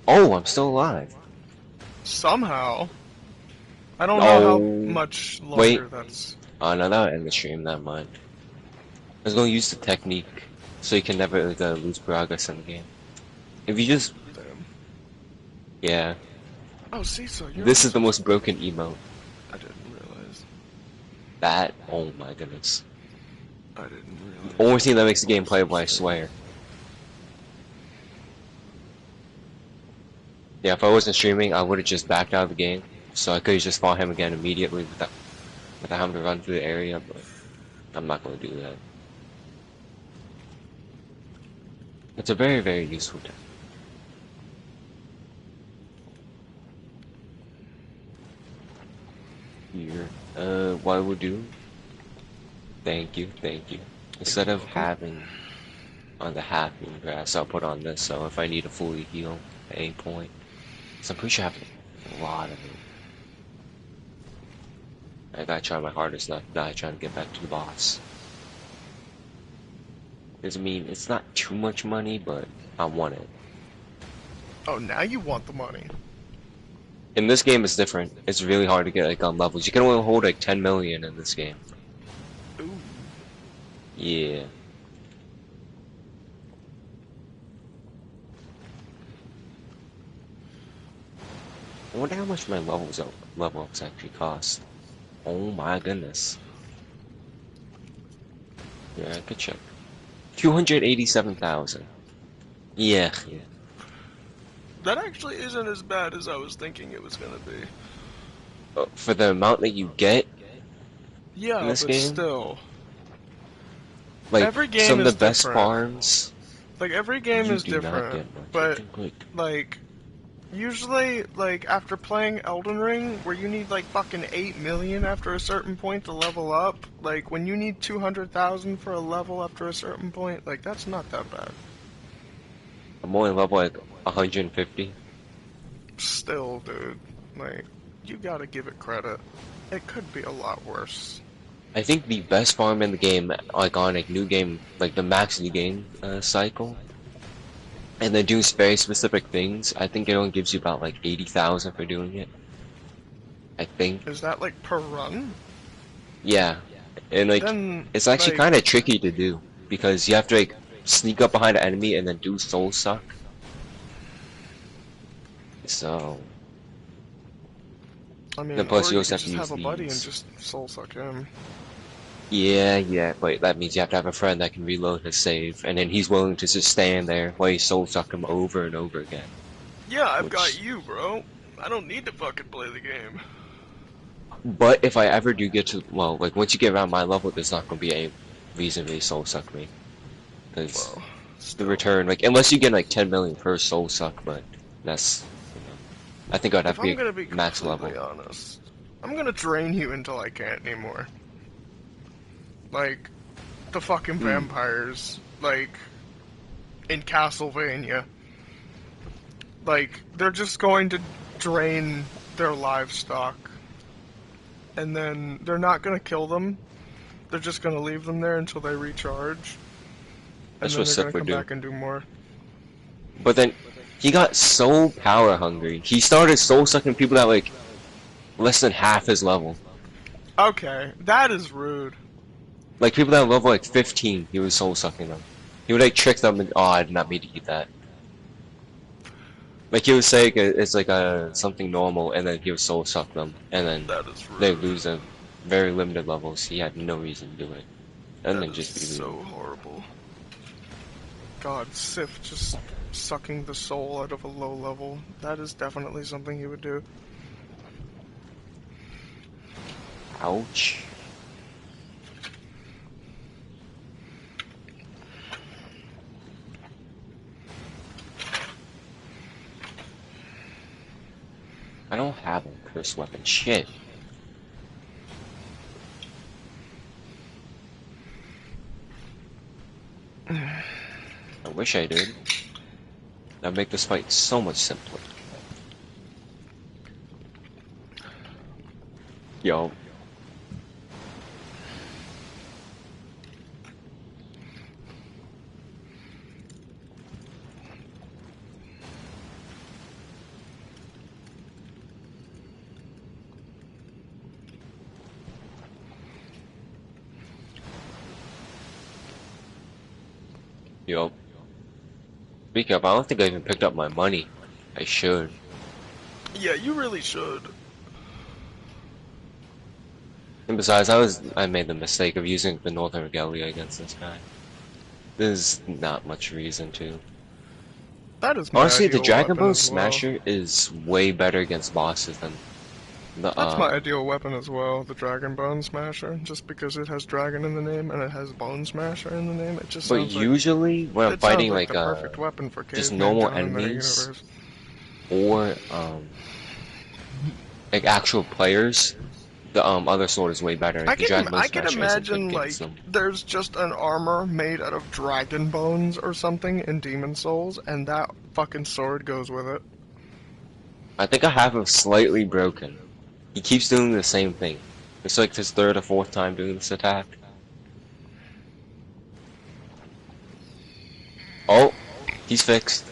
Oh, I'm still alive. Somehow. I don't know how No. much Wait. longer that's... Oh, no, that'll end the stream, never mind. I was gonna use the technique so you can never lose progress in the game. If you just... Damn. Yeah. Oh, see, so you're This is also... the most broken emote. I didn't realize. That, oh my goodness. I didn't realize. Only thing that makes the game playable, I swear. Yeah, if I wasn't streaming, I would have just backed out of the game, so I could have just fought him again immediately without having to run through the area, but I'm not going to do that. It's a very, very useful tech. Here, what we'll do? Thank you, thank you. Instead of having on the happy grass, I'll put on this, so if I need to fully heal at any point. So I'm pretty sure I have a lot of it. I gotta try my hardest not to die trying to get back to the boss. Because, I mean, it's not too much money, but I want it. Oh, now you want the money. In this game, it's different. It's really hard to get, like, on levels. You can only hold, like, 10 million in this game. Ooh. Yeah. I wonder how much my level ups actually cost. Oh my goodness. Yeah, I could check. 287,000. Yeah, yeah. That actually isn't as bad as I was thinking it was gonna be. For the amount that you get Yeah, in this but game, still. like Every game some of the is best different. farms, Like, every game you is do not different. get much. But, You can, like, usually, like, after playing Elden Ring, where you need, like, fucking 8 million after a certain point to level up, like, when you need 200,000 for a level after a certain point, like, that's not that bad. I'm only level like 150. Still, dude, like, you gotta give it credit. It could be a lot worse. I think the best farm in the game, like on like new game, like the max new game cycle, and then do very specific things, I think it only gives you about like 80,000 for doing it. I think. Is that like per run? Yeah. And like, Then, it's actually like, kind of tricky to do because you have to like sneak up behind an enemy and then do soul suck. So, I then mean, plus or you you also could have to just use have a buddy and these. just soul suck him. Yeah, yeah, but that means you have to have a friend that can reload his save, and then he's willing to just stand there while you soul suck him over and over again. Yeah, I've got Which, you, bro. I don't need to fucking play the game. but if I ever do get to, well, like once you get around my level, there's not gonna be a reason to soul suck me, because Well, the still. return, like unless you get like 10 million per soul suck, but that's, I think I'd have If to be I'm gonna be max completely level. honest, I'm gonna drain you until I can't anymore. Like, the fucking Hmm. vampires, like, in Castlevania. Like, they're just going to drain their livestock. And then they're not gonna kill them. They're just gonna leave them there until they recharge. And That's then what they're Sif gonna would come do. back and do more. But then he got so power hungry. He started soul sucking people that like less than half his level. Okay, that is rude. Like people that level like 15, he was soul sucking them. He would like trick them and oh, I did not mean to eat that. Like he would say it's like a something normal, and then he would soul suck them, and then That is they rude. lose a very limited levels. He had no reason to do it, and That then is just be losing. so horrible. God, Sif just sucking the soul out of a low level. That is definitely something he would do. Ouch. I don't have a curse weapon. Shit. I wish I did. That'd make this fight so much simpler. Yo, yo. Speaking of, I don't think I even picked up my money. I should. Yeah, you really should. And besides, I made the mistake of using the Northern Regalia against this guy. There's not much reason to. That is my Honestly, the ideal Dragon weapon Bone as well. Smasher is way better against bosses than the That's my ideal weapon as well, the Dragon Bone Smasher. Just because it has dragon in the name and it has Bone Smasher in the name, it just But sounds like usually when I'm fighting like the perfect weapon for just Caveman normal John in that enemies universe. or like actual players, the other sword is way better. Like the Dragon Bone I can Smasher isn't good imagine against like them. there's just an armor made out of dragon bones or something in Demon Souls, and that fucking sword goes with it. I think I have him slightly broken. He keeps doing the same thing. It's like his third or fourth time doing this attack. Oh, he's fixed.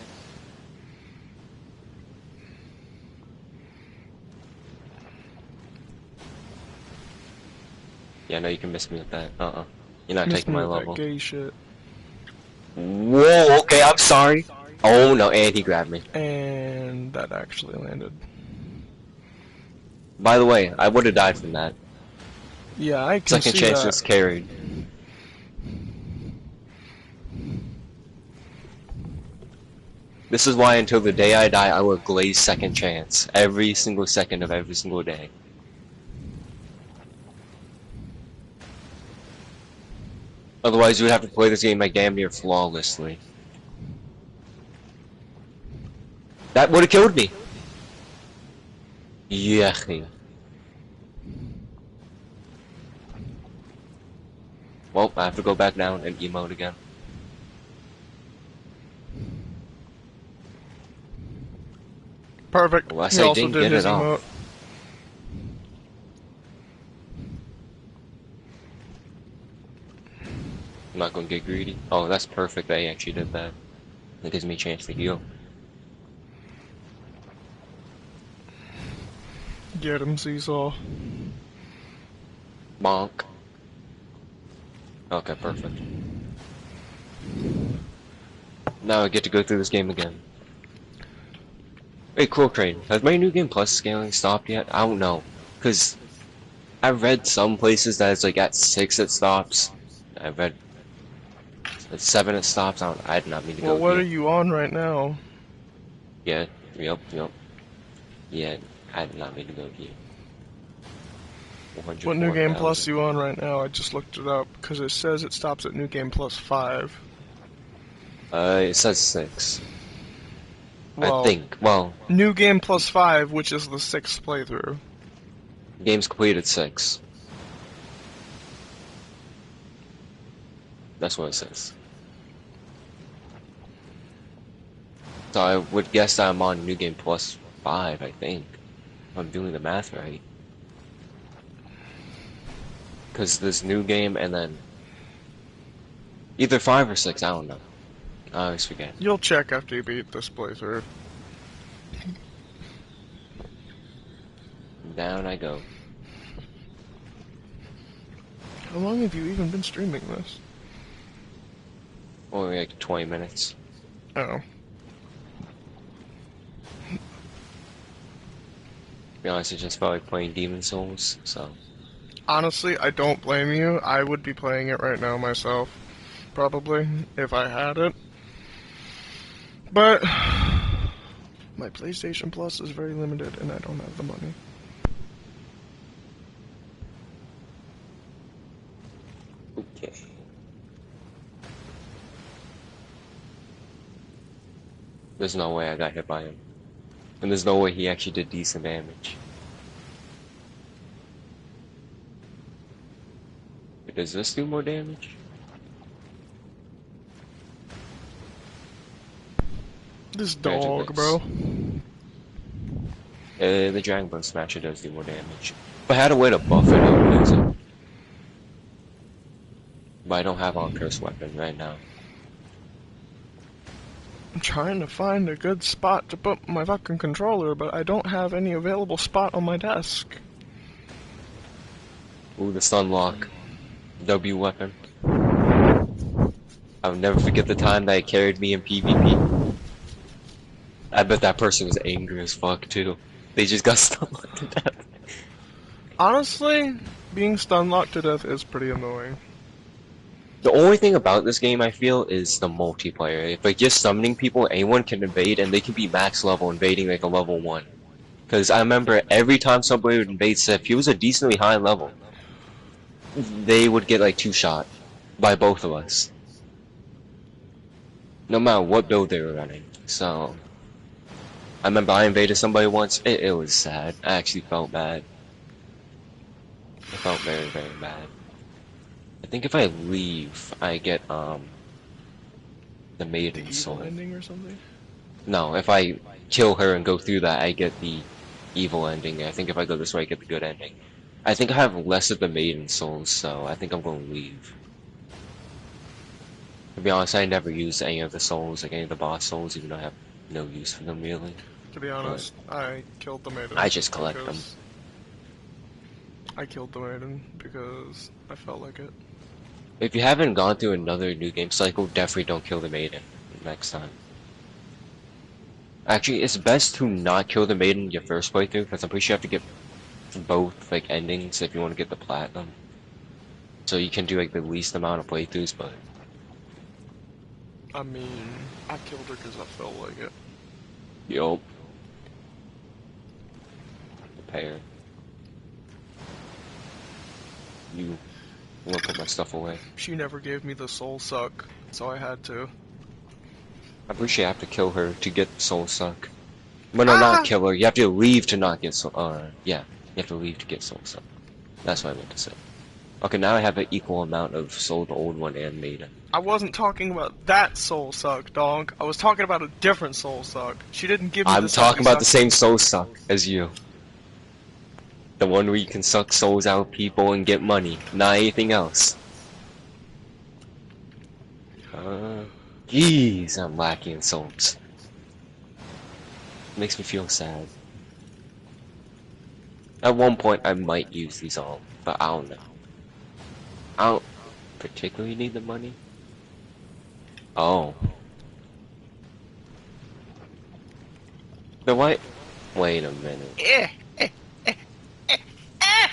Yeah, no, you can miss me with that. You're not Miss taking me my with that level. gay shit. Whoa, okay, I'm sorry. Oh no, and he grabbed me. And that actually landed. By the way, I would have died from that. Yeah, I can Second see chance that. just carried. This is why until the day I die, I will glaze second chance. Every single second of every single day. Otherwise, you would have to play this game like damn near flawlessly. That would have killed me. Yeah. Well, I have to go back down and emote again. Perfect. Unless He I also didn't did get his it emote. off. I'm not gonna get greedy. Oh, that's perfect. I actually did that. It gives me a chance to heal. Get him, Seesaw. Bonk. Okay, perfect. Now I get to go through this game again. Hey, Cool Crane, has my New Game Plus scaling stopped yet? I don't know. Because I've read some places that it's like at 6 it stops. I've read at 7 it stops. I did not mean to Well, go what here. are you on right now? Yeah, yep. Yeah, I did not mean to go here. What New Game Plus 104,000. you on right now? I just looked it up because it says it stops at New Game Plus 5. It says 6. I Well, think. Well, New Game Plus 5, which is the 6th playthrough. game's completed 6. That's what it says. So I would guess that I'm on New Game Plus 5, I think. If I'm doing the math right. Because this new game and then either 5 or 6, I don't know. I always forget. You'll check after you beat this playthrough. Down I go. How long have you even been streaming this? Only like 20 minutes. Oh. To be honest, I just felt like playing Demon Souls, so. Honestly, I don't blame you. I would be playing it right now myself. Probably, if I had it. But my PlayStation Plus is very limited and I don't have the money. Okay. There's no way I got hit by him. And there's no way he actually did decent damage. Does this do more damage? This dog, bro. The Dragon Bone Smasher does do more damage. If I had a way to buff it, I would use it. But I don't have on Curse Weapon right now. I'm trying to find a good spot to put my fucking controller, but I don't have any available spot on my desk. Ooh, the Sunlock. W weapon. I'll never forget the time that it carried me in PvP. I bet that person was angry as fuck too. They just got Sunlocked to death. Honestly, being stun-locked to death is pretty annoying. The only thing about this game I feel is the multiplayer. If like just summoning people, anyone can invade and they can be max level invading like a level 1. Because I remember every time somebody would invade Sif, he was a decently high level. They would get like 2-shot by both of us. No matter what build they were running. So I remember I invaded somebody once, it was sad. I actually felt bad. It felt very, very bad. I think if I leave, I get the Maiden Soul. Ending or something? No, if I kill her and go through that, I get the evil ending. I think if I go this way, I get the good ending. I think I have less of the Maiden Souls, so I think I'm going to leave. To be honest, I never used any of the souls, like any of the boss souls, even though I have no use for them really. To be honest, I killed the maiden. I just collect them. I killed the maiden because I felt like it. If you haven't gone through another new game cycle, definitely don't kill the maiden next time. Actually, it's best to not kill the maiden your first playthrough, because I'm pretty sure you have to get both like endings if you want to get the platinum. So you can do like the least amount of playthroughs, but I mean, I killed her because I felt like it. yup. Prepare. I'm gonna put my stuff away. She never gave me the soul suck, so I had to. I'm pretty sure you have to kill her to get Soul Suck. Well, no, not kill her. You have to leave to not get Soul. Yeah, you have to leave to get Soul Suck. That's what I meant to say. Okay, now I have an equal amount of Soul, the old one, and Maiden. I wasn't talking about that soul suck, dog. I was talking about a different soul suck. She didn't give me I'm the talking about the sucky same Soul Suck as you. The one where you can suck souls out of people and get money, not anything else. Jeez, I'm lacking in souls. Makes me feel sad. At one point, I might use these all, but I don't know. I don't particularly need the money. Oh. The white. Wait a minute. Eh, eh, eh, eh, eh.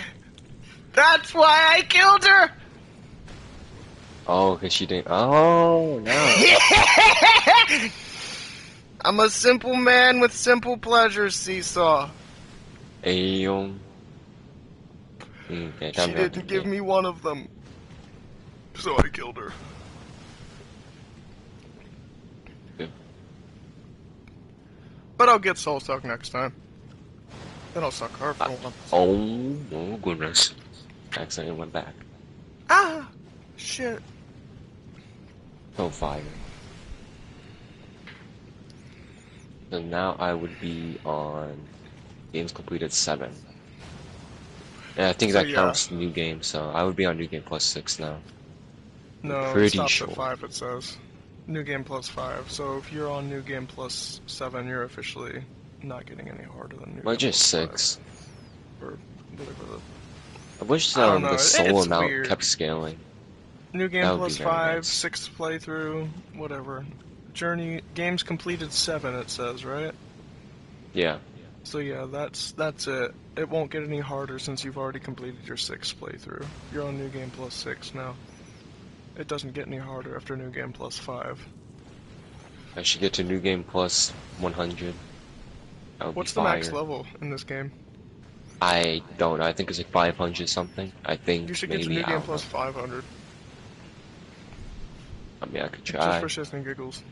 That's why I killed her! Oh, because she didn't. Oh, no. I'm a simple man with simple pleasures, Seesaw. Ayon. Okay, time She to have the didn't give game. me one of them, so I killed her. Good. But I'll get Soul Suck next time. Then I'll suck her for once. Oh goodness. Accidentally went back. Ah! Shit. So fire. So now I would be on games completed 7. And I think So, that yeah. counts new game, so I would be on new game plus 6 now. No, it Pretty stops sure. at 5, it says. New game plus 5. So if you're on new game plus 7, you're officially not getting any harder than new Why game just plus 6? 5. Or whatever the... I wish I don't know, the soul it's amount weird. kept scaling. New game That would plus be very 5, nice. 6th playthrough, whatever. Journey, games completed 7, it says, right? Yeah. So yeah, that's it. It won't get any harder since you've already completed your 6th playthrough. You're on new game plus 6 now. It doesn't get any harder after new game plus 5. I should get to new game plus 100. That would What's be the max fire. level in this game? I don't know. I think it's like 500 something. I think You should get to maybe, new I game don't know. plus 500. I mean, I could Just try. for shits and giggles.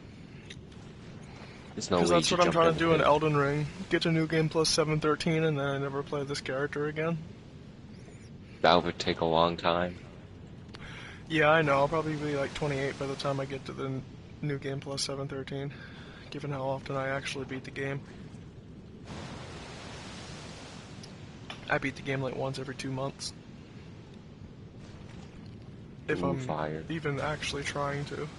There's no Because way that's to what I'm jump trying in to do in pit. Elden Ring. Get to new game plus 713 and then I never play this character again. That would take a long time. Yeah, I know. I'll probably be like 28 by the time I get to the new game plus 713. Given how often I actually beat the game. I beat the game like once every 2 months. If Ooh, I'm fire. even actually trying to.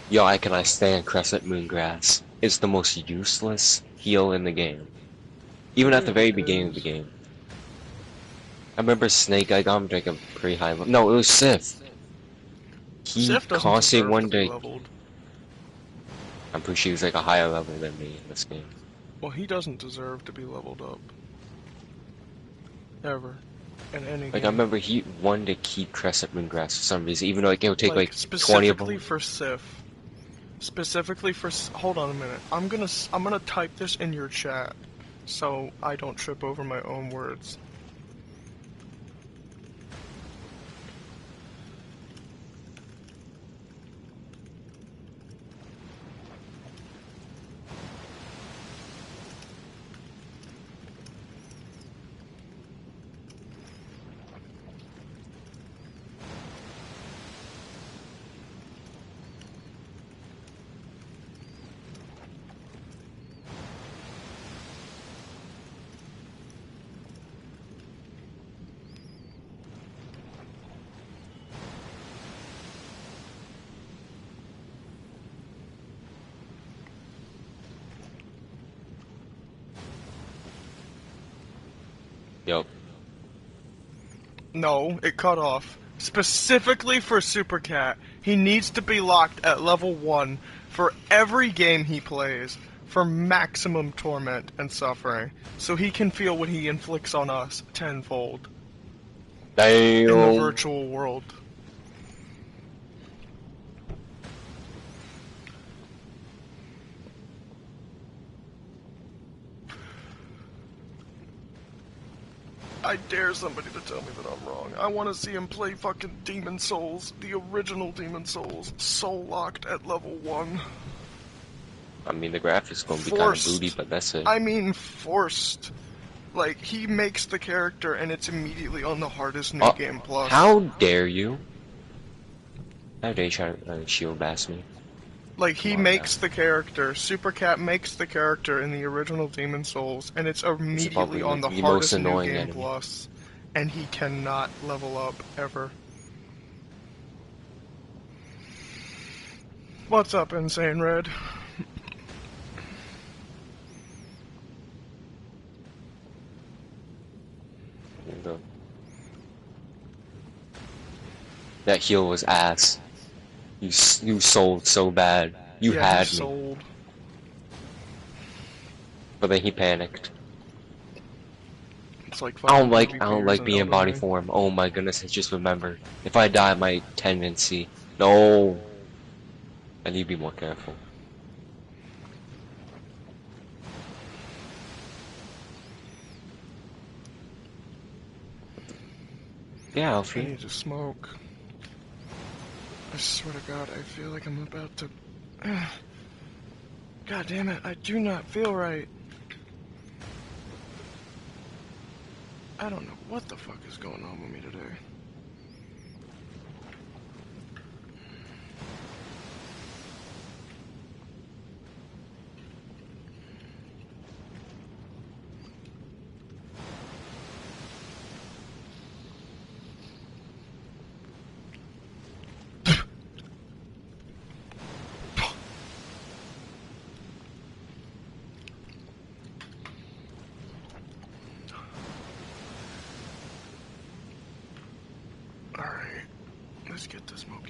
Yo, I cannot stand Crescent Moongrass. It's the most useless heal in the game. Even at the very beginning of the game. I remember Snake, I got him to like a pretty high level. No, it was Sif. He Sif doesn't constantly deserve to one be day. leveled. I'm pretty sure he was like a higher level than me in this game. Well, he doesn't deserve to be leveled up. Ever. In any Like, game. I remember he wanted to keep Crescent Moongrass for some reason, even though like, it would take like 20 of specifically them. for Sif. Specifically for... Hold on a minute. I'm gonna type this in your chat. So I don't trip over my own words. Yup. No, it cut off. Specifically for Super Cat, he needs to be locked at level 1 for every game he plays for maximum torment and suffering, so he can feel what he inflicts on us tenfold in the Damn. virtual world. I dare somebody to tell me that I'm wrong. I want to see him play fucking Demon Souls, the original Demon Souls, soul locked at level 1. I mean, the graphics gonna be kind of Forced. booty, but that's it. I mean forced. Like, he makes the character and it's immediately on the hardest new game plus. How dare you? How dare you try to shield bash me? Like, he Come on makes the character, Super Cat makes the character in the original Demon Souls, and it's immediately probably on the the most hardest new annoying game enemy. plus. and he cannot level up ever. What's up, Insane Red? That heal was ass. You sold so bad. You Yeah, he had me. sold. But then he panicked. It's like I fucking don't PvPers like in being in Elden body Ring. form. Oh my goodness, I just remembered. If I die, my tendency. No. I need to be more careful. Yeah, I Alfie. need to smoke. I swear to God, I feel like I'm about to... God damn it, I do not feel right. I don't know what the fuck is going on with me today. Alright, let's get the smoky.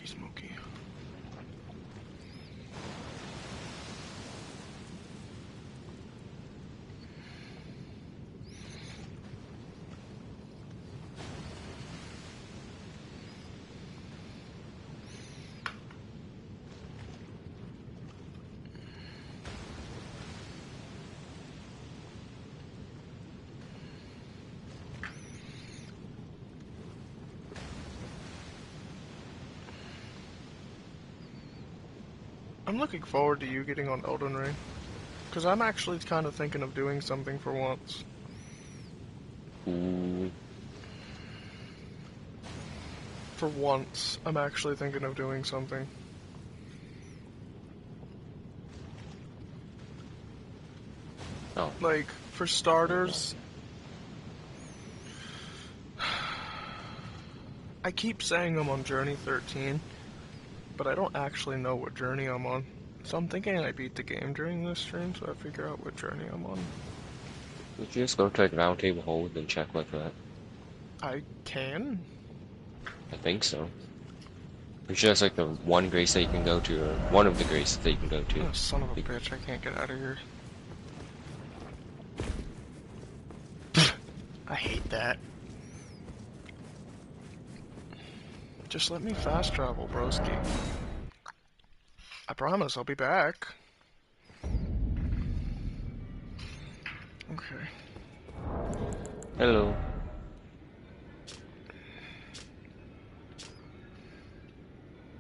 I'm looking forward to you getting on Elden Ring. Because I'm actually kind of thinking of doing something for once. Ooh. For once, I'm actually thinking of doing something. Oh. Like, for starters, I keep saying I'm on Journey 13, but I don't actually know what journey I'm on. So I'm thinking I beat the game during this stream, so I figure out what journey I'm on. Would you just go to like round table hold and check like that? I can? I think so. It's just like the one grace that you can go to, or one of the graces that you can go to. Oh, son of a bitch, I can't get out of here. I hate that. Just let me fast travel, broski. I promise I'll be back. Okay. Hello.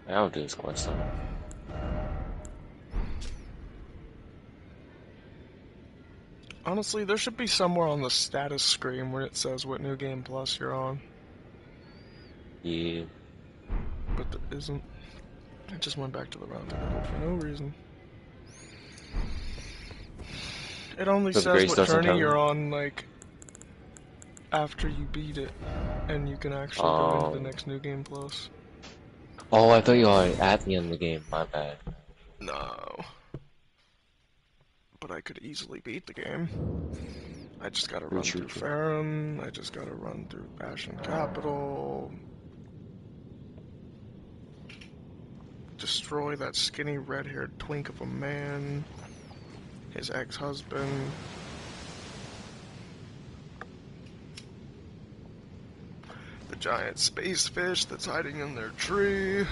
I'll do this quest line. Honestly, there should be somewhere on the status screen where it says what New Game Plus you're on. Yeah. But there isn't. I just went back to the round table for no reason. It only So the says grace what doesn't journey tell you're you? on, like, after you beat it. And you can actually go into the next New Game Plus. Oh, I thought you were at the end of the game. My bad. No. But I could easily beat the game. I just gotta run True. through Farum, I just gotta run through Ashen Capital, destroy that skinny red-haired twink of a man, his ex-husband. The giant space fish that's hiding in their tree.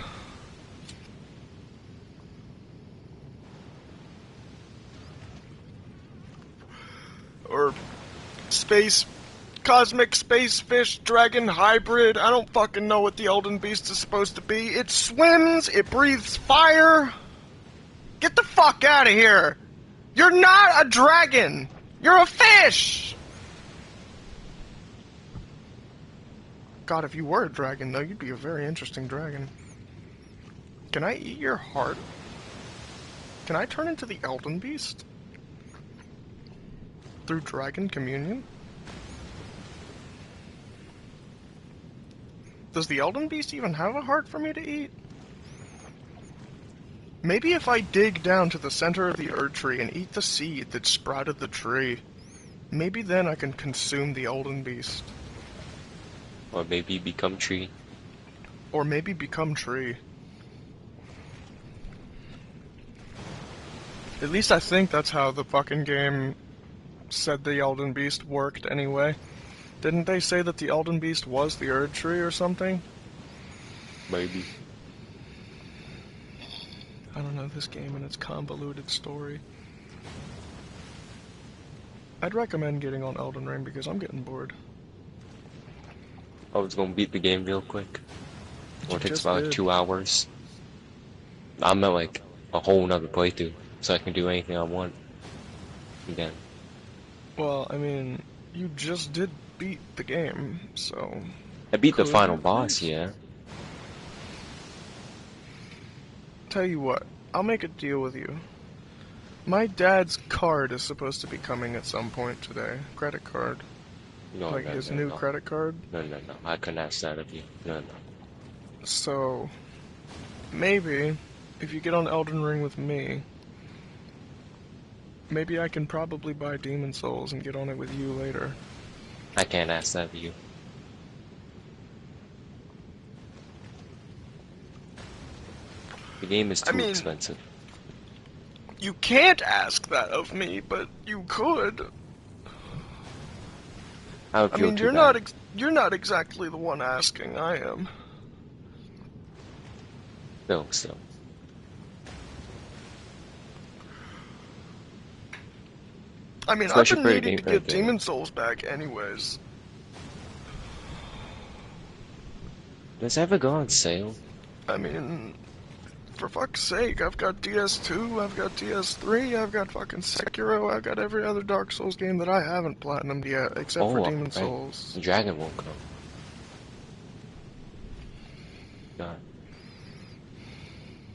Or cosmic space fish dragon hybrid. I don't fucking know what the Elden Beast is supposed to be. It swims, it breathes fire. Get the fuck out of here. You're not a dragon. You're a fish. God, if you were a dragon, though, you'd be a very interesting dragon. Can I eat your heart? Can I turn into the Elden Beast? Through Dragon Communion? Does the Elden Beast even have a heart for me to eat? Maybe if I dig down to the center of the Erd Tree and eat the seed that sprouted the tree, maybe then I can consume the Elden Beast. Or maybe become tree. Or maybe become tree. At least I think that's how the fucking game said the Elden Beast worked anyway. Didn't they say that the Elden Beast was the Erd Tree or something? Maybe. I don't know this game and its convoluted story. I'd recommend getting on Elden Ring because I'm getting bored. I was gonna beat the game real quick. Or it takes just about like did. 2 hours. I'm at like a whole nother playthrough, so I can do anything I want. Again. Well, I mean, you just did beat the game, so... I beat the Could final you boss, please? yeah. Tell you what, I'll make a deal with you. My dad's card is supposed to be coming at some point today. Credit card. No, Like no, his no, new no. credit card. No, no, no. I couldn't ask that of you. No, no. So, maybe, if you get on Elden Ring with me, maybe I can probably buy Demon Souls and get on it with you later. I can't ask that of you. The game is too expensive. You can't ask that of me, but you could. I would I feel mean, too you're bad. not exactly the one asking. I am. Still. I mean, I've Especially been for a needing game to like get Demon Souls back anyways. Does it ever go on sale? I mean, for fuck's sake, I've got DS2, I've got DS3, I've got fucking Sekiro, I've got every other Dark Souls game that I haven't platinumed yet, except for Demon Right. Souls. Dragon won't come. God.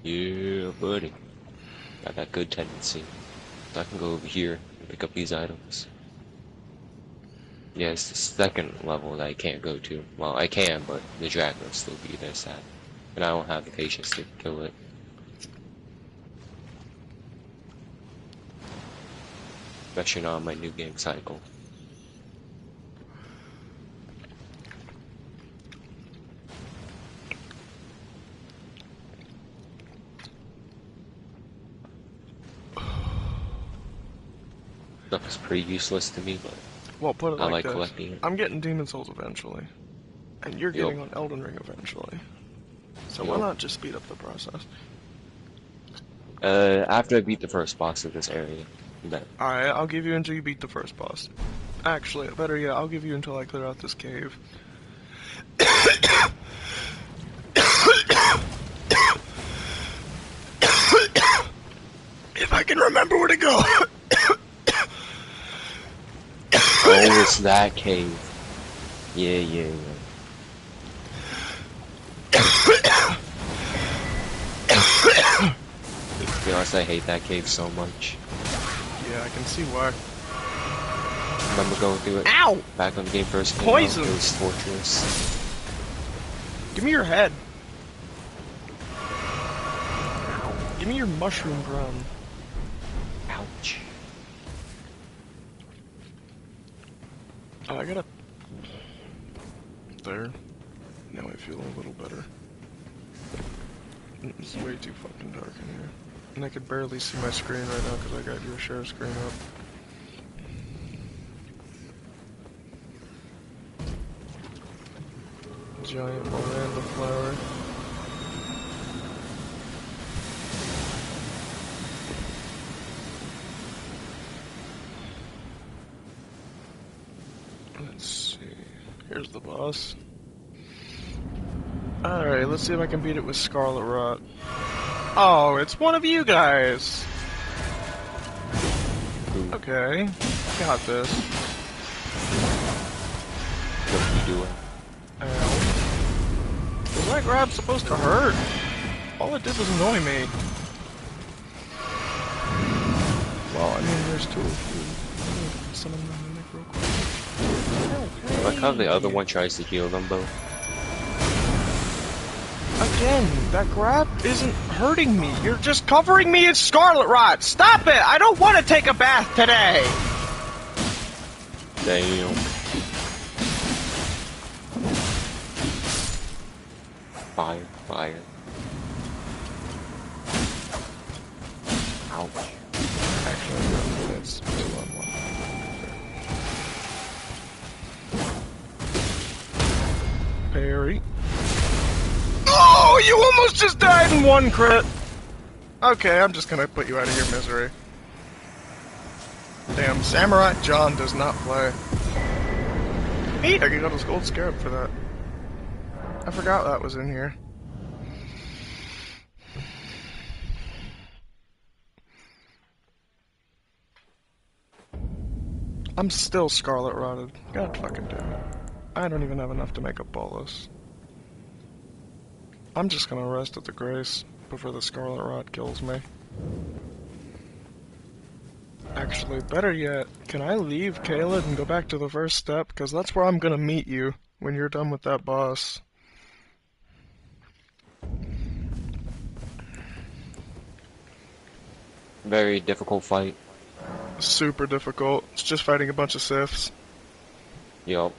Yeah, buddy. Got that good tendency. So I can go over here and pick up these items. Yeah, it's the second level that I can't go to. Well, I can, but the dragon will still be there, sad. And I don't have the patience to kill it. Especially not on my new game cycle. Stuff is pretty useless to me, but Well, put it I like like this. collecting it. I'm getting Demon Souls eventually. And you're Yup. getting on Elden Ring eventually. So why Yup. not just speed up the process? After I beat the first boss of this area, then. Alright, I'll give you until you beat the first boss. Actually, better yet, I'll give you until I clear out this cave. If I can remember where to go. Oh, it's that cave. Yeah. To be honest, I hate that cave so much. Yeah, I can see why. Remember going through it? Ow! Back when the game first came Poison! out, it was torturous. Give me your head. Give me your mushroom drum. Ouch. Oh, I gotta... There. Now I feel a little better. It's way too fucking dark in here. And I could barely see my screen right now because I got your share screen up. Giant Miranda flower. Let's see. Here's the boss. Alright, let's see if I can beat it with Scarlet Rot. Oh, it's one of you guys! Ooh, Okay, got this. what you doing? Ow. Was that grab supposed to hurt? All it did was annoy me. Well, I mean, there's two of you. Summon the mimic real quick. I like how the other one tries to heal them both. again. That grab isn't hurting me. You're just covering me in scarlet rot. Stop it! I don't want to take a bath today! Damn. Fire, fire. Ouch. Actually, no, it's 2-on-1. Parry. Oh, you almost just died in one crit! Okay, I'm just gonna put you out of your misery. Damn, Samurai John does not play. Neat, I got his gold scarab for that. I forgot that was in here. I'm still scarlet rotted. God fucking damn it. I don't even have enough to make a bolus. I'm just gonna rest at the grace before the scarlet rot kills me. Actually, better yet, can I leave Caleb and go back to the first step? Because that's where I'm gonna meet you when you're done with that boss. Very difficult fight. Super difficult. It's just fighting a bunch of Siths. Yup.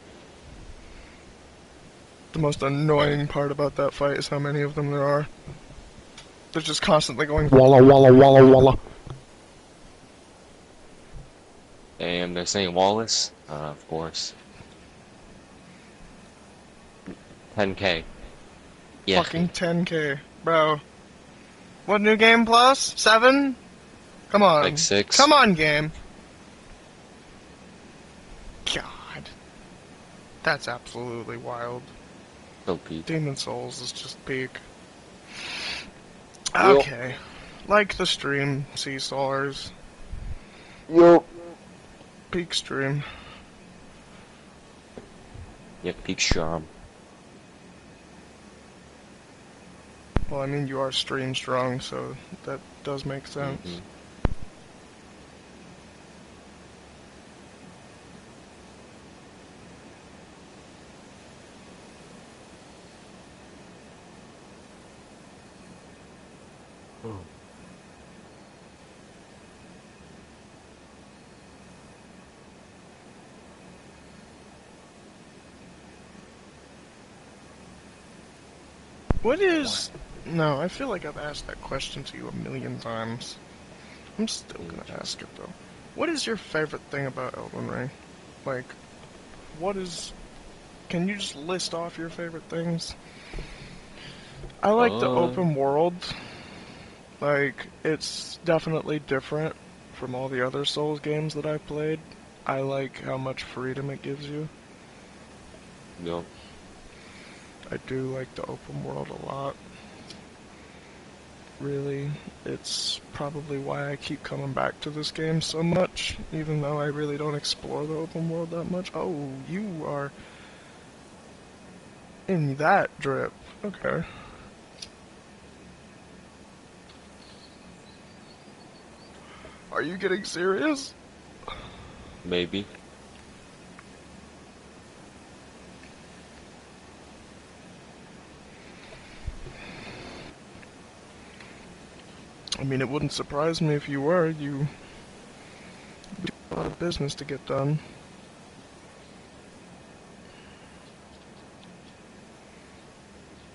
The most annoying part about that fight is how many of them there are. They're just constantly going walla walla walla walla. And they're saying Wallace? Of course. 10k. Yeah. Fucking 10k. Bro. What new game plus? 7? Come on. Like 6. Come on, game. God. That's absolutely wild. So peak. Demon Souls is just peak. Yup. Okay. Like the stream, Seesaws. Yup. Peak stream. Yeah, peak charm. Well, I mean, you are stream strong, so that does make sense. Mm-hmm. What is... No, I feel like I've asked that question to you a million times. I'm still gonna ask it, though. What is your favorite thing about Elden Ring? Like, what is... Can you just list off your favorite things? I like the open world. Like, it's definitely different from all the other Souls games that I've played. I like how much freedom it gives you. Yup. I do like the open world a lot. Really, it's probably why I keep coming back to this game so much, even though I really don't explore the open world that much. Oh, you are in that drip. Okay. Are you getting serious? Maybe. I mean, it wouldn't surprise me if you were. You do a lot of business to get done.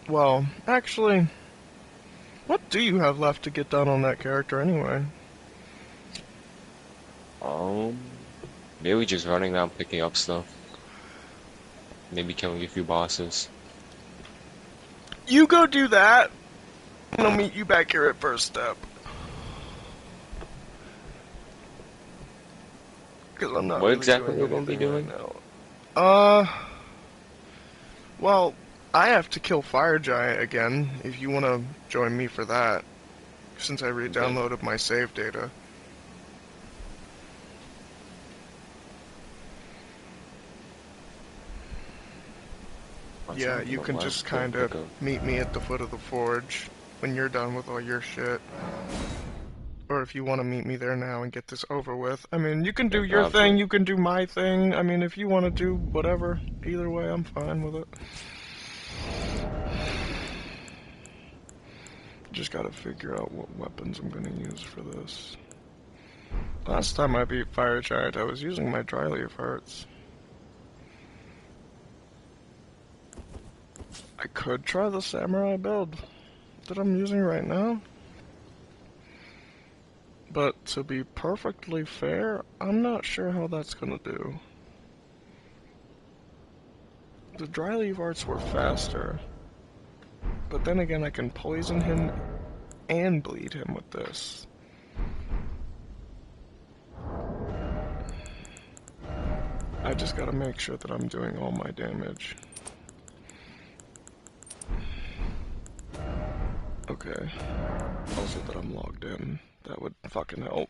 Well, actually, what do you have left to get done on that character anyway? Maybe just running around picking up stuff. Maybe killing a few bosses. You go do that, and I'll meet you back here at first step. Because I'm not What really exactly doing are we gonna be anything doing? right now. Well, I have to kill Fire Giant again, if you want to join me for that, since I re-downloaded my save data. Yeah, you can just kind of meet me at the foot of the forge when you're done with all your shit. Or if you want to meet me there now and get this over with. I mean, you can do your thing, you can do my thing. I mean, if you want to do whatever, either way, I'm fine with it. Just gotta figure out what weapons I'm gonna use for this. Last time I beat Fire Giant, I was using my dry leaf hearts. I could try the samurai build that I'm using right now. But to be perfectly fair, I'm not sure how that's gonna do. The dry leaf arts were faster. But then again, I can poison him and bleed him with this. I just gotta make sure that I'm doing all my damage. Okay. Also that I'm logged in. That would fucking help.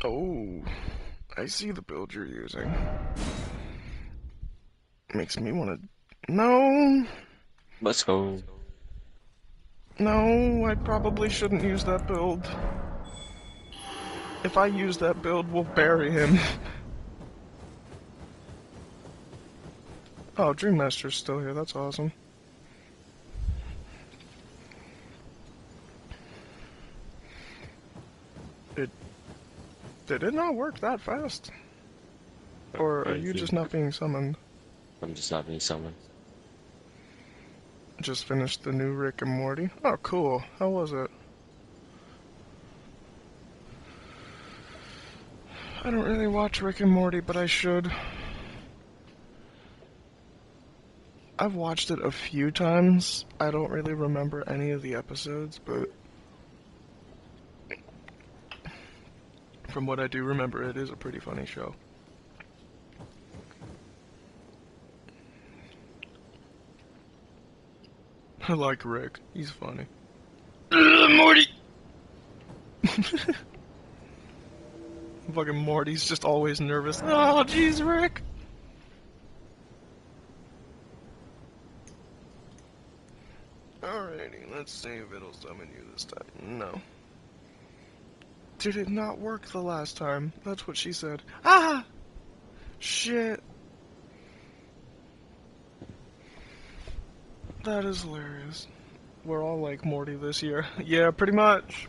Oh, I see the build you're using. Makes me wanna... No! Let's go. No, I probably shouldn't use that build. If I use that build, we'll bury him. Oh, Dream Master's still here, that's awesome. Did it not work that fast? Or are you just not being summoned? I'm just not being summoned. Just finished the new Rick and Morty. Oh, cool. How was it? I don't really watch Rick and Morty, but I should. I've watched it a few times. I don't really remember any of the episodes, but from what I do remember, it is a pretty funny show. I like Rick. He's funny. Morty! Fucking Morty's just always nervous. Oh, jeez, Rick! Alrighty, let's see if it'll summon you this time. No. Did it not work the last time? That's what she said. Ah! Shit. That is hilarious. We're all like Morty this year. Yeah, pretty much.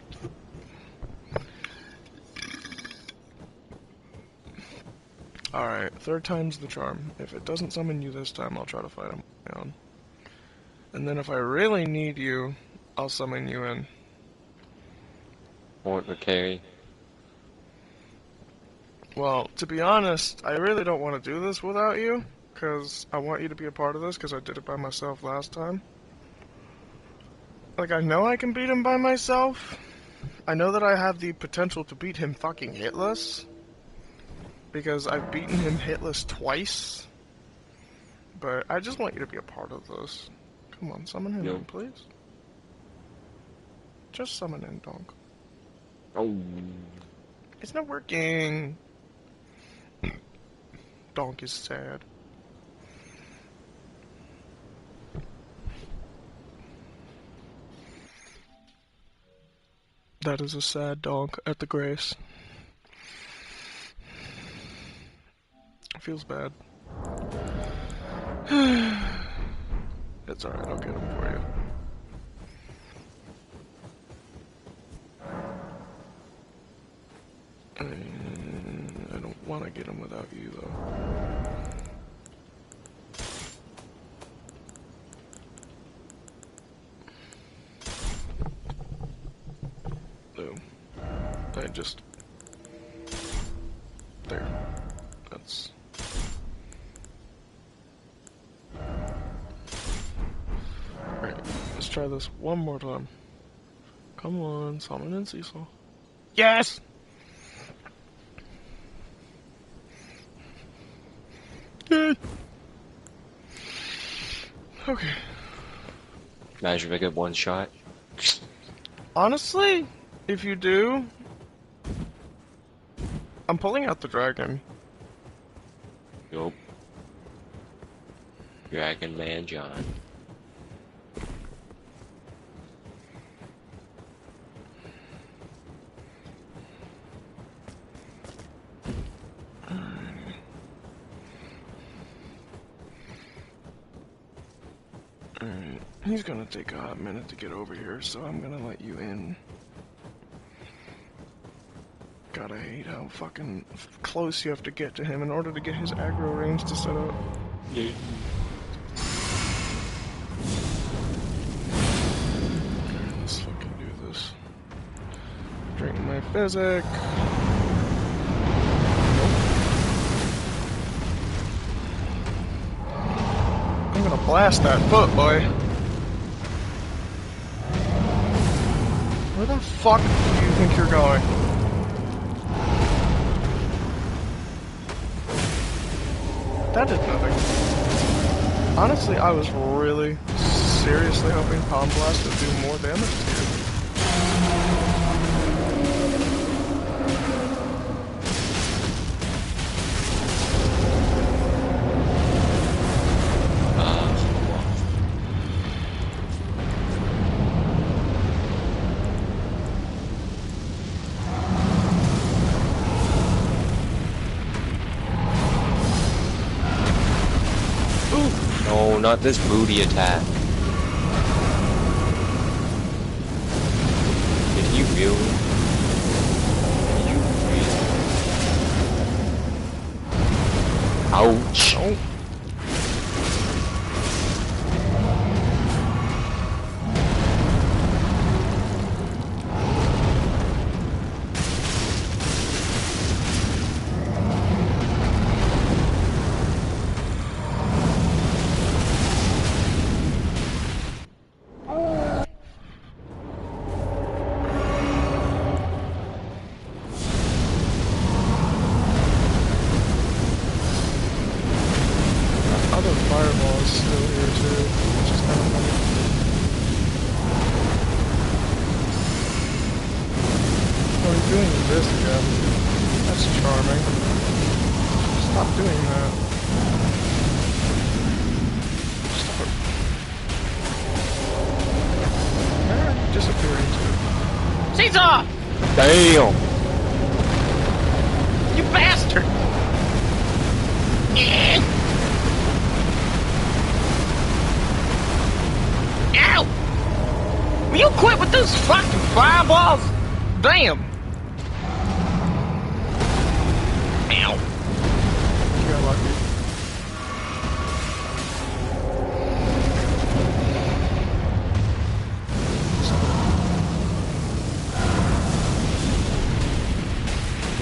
Alright, third time's the charm. If it doesn't summon you this time, I'll try to fight him on my own. And then if I really need you, I'll summon you in. Or carry. Well, to be honest, I really don't want to do this without you, because I want you to be a part of this, because I did it by myself last time. Like, I know I can beat him by myself. I know that I have the potential to beat him fucking hitless, because I've beaten him hitless twice. But I just want you to be a part of this. Come on, summon him in, please. Just summon in, Donk. Oh. It's not working. Donk is sad. That is a sad donk at the grace. It feels bad. It's alright, I'll get him for you. I don't want to get him without you, though. No. I just... There. That's... Alright, let's try this one more time. Come on, summon in Cecil. Yes! Yay! Okay. Imagine if I get one shot. Honestly, if you do, I'm pulling out the dragon. Yup. Dragon Man John. He's gonna take a minute to get over here, so I'm gonna let you in. God, I hate how fucking close you have to get to him in order to get his aggro range to set up. Yeah. Okay, let's fucking do this. Drink my physic. I'm gonna blast that foot, boy. Where the fuck do you think you're going? That did nothing. Honestly, I was really, seriously hoping Palm Blast would do more damage to you. No, not this booty attack. Did he really? Did you really? Ouch. Oh. Other fireball is still here too, which is kind of funny. Oh, he's doing this again. That's charming. Stop doing that. Stop. Ah, disappearing too. Caesar! Damn. You bastard! Ow! Will you quit with those fucking fireballs? Damn! Ow. You got lucky.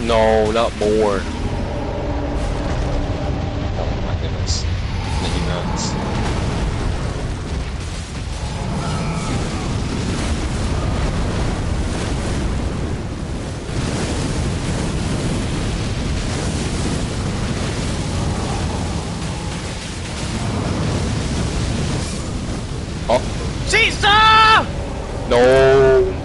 No, not more. Oh my goodness. Making runs. Oh, Caesar! no.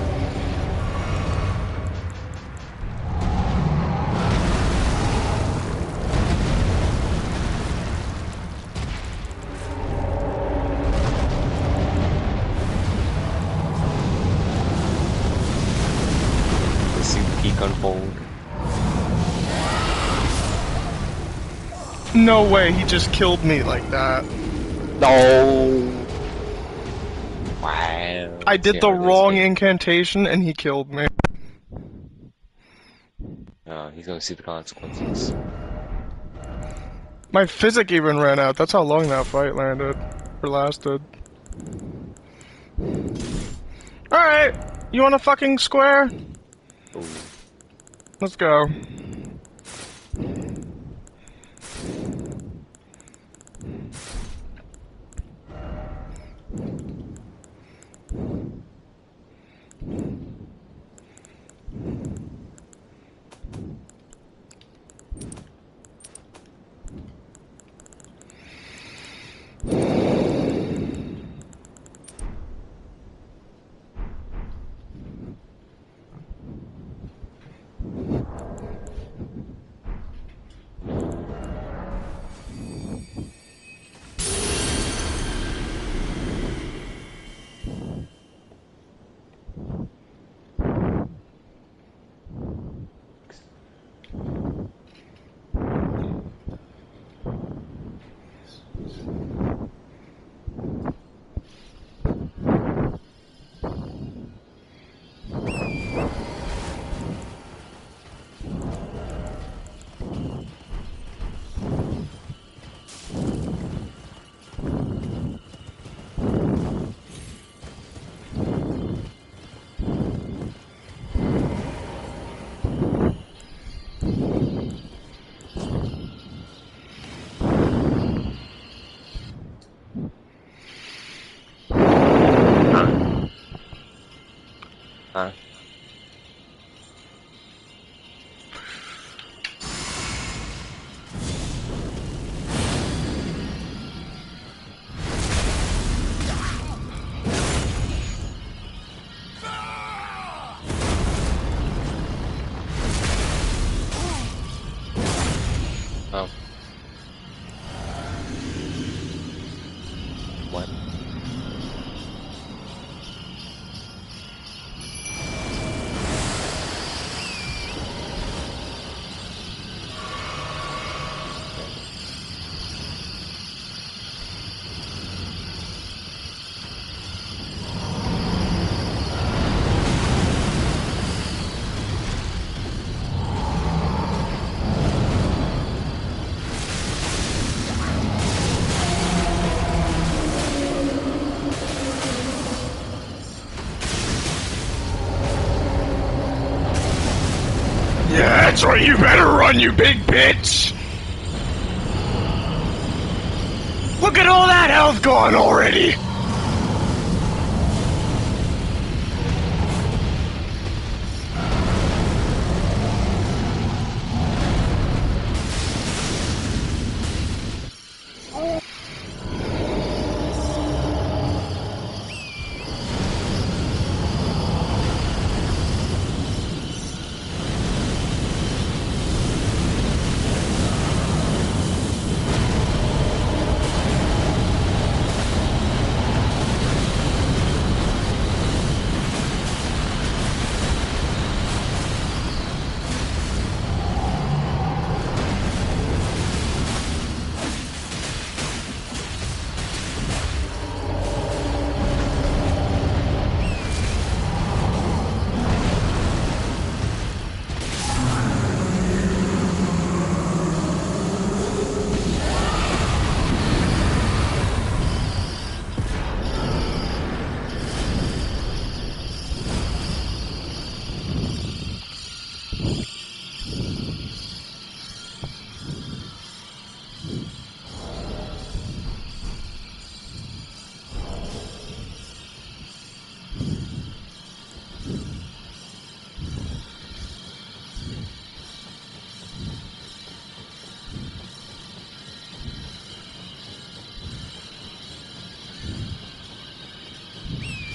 Let's see the peak unfold. No way, he just killed me like that. No. Wow. I did the wrong incantation and he killed me. He's gonna see the consequences. My physic even ran out. That's how long that fight landed. Or lasted. Alright, you want a fucking square? Ooh. Let's go. Yeah, that's right, you better run, you big bitch! Look at all that health gone already!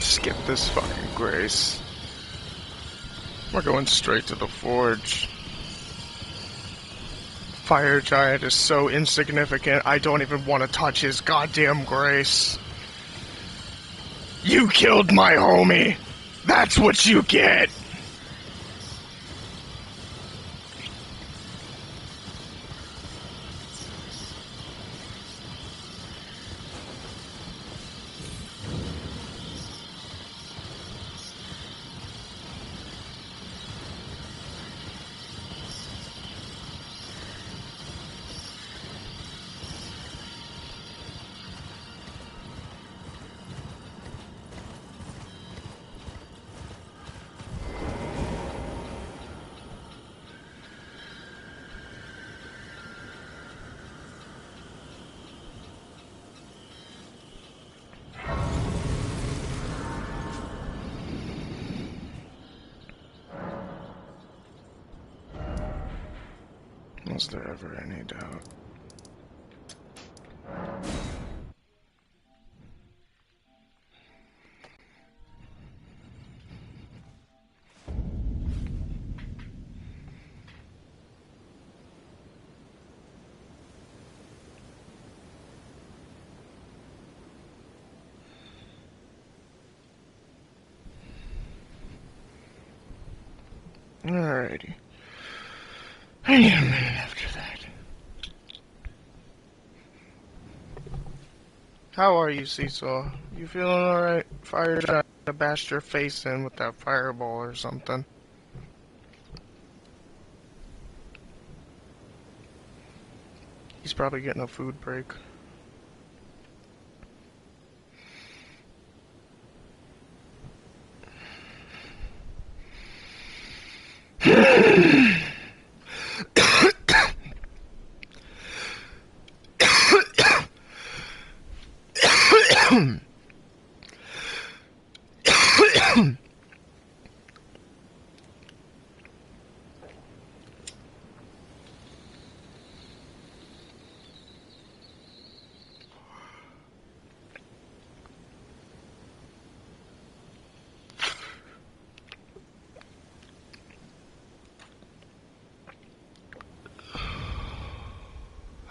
Skip this fucking grace. We're going straight to the forge. Fire Giant is so insignificant, I don't even want to touch his goddamn grace. You killed my homie! That's what you get! Was there ever any doubt? Alrighty. I need a minute after that. How are you, Seesaw? You feeling alright? Fire Giant bashed your face in with that fireball or something. He's probably getting a food break.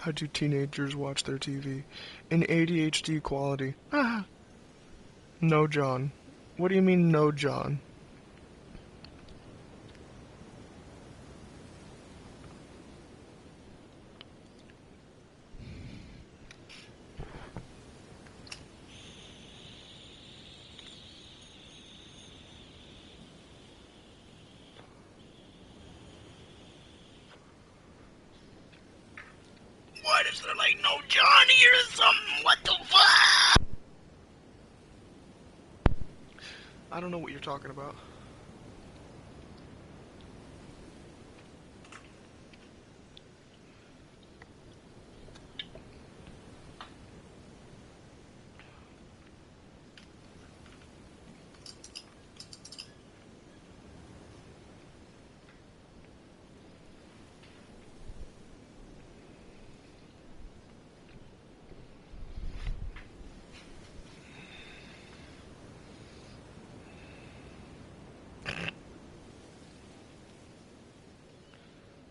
How do teenagers watch their TV? In ADHD quality. Ah. No, John. What do you mean, no, John? What is there like no John here or something? What the fuck? I don't know what you're talking about.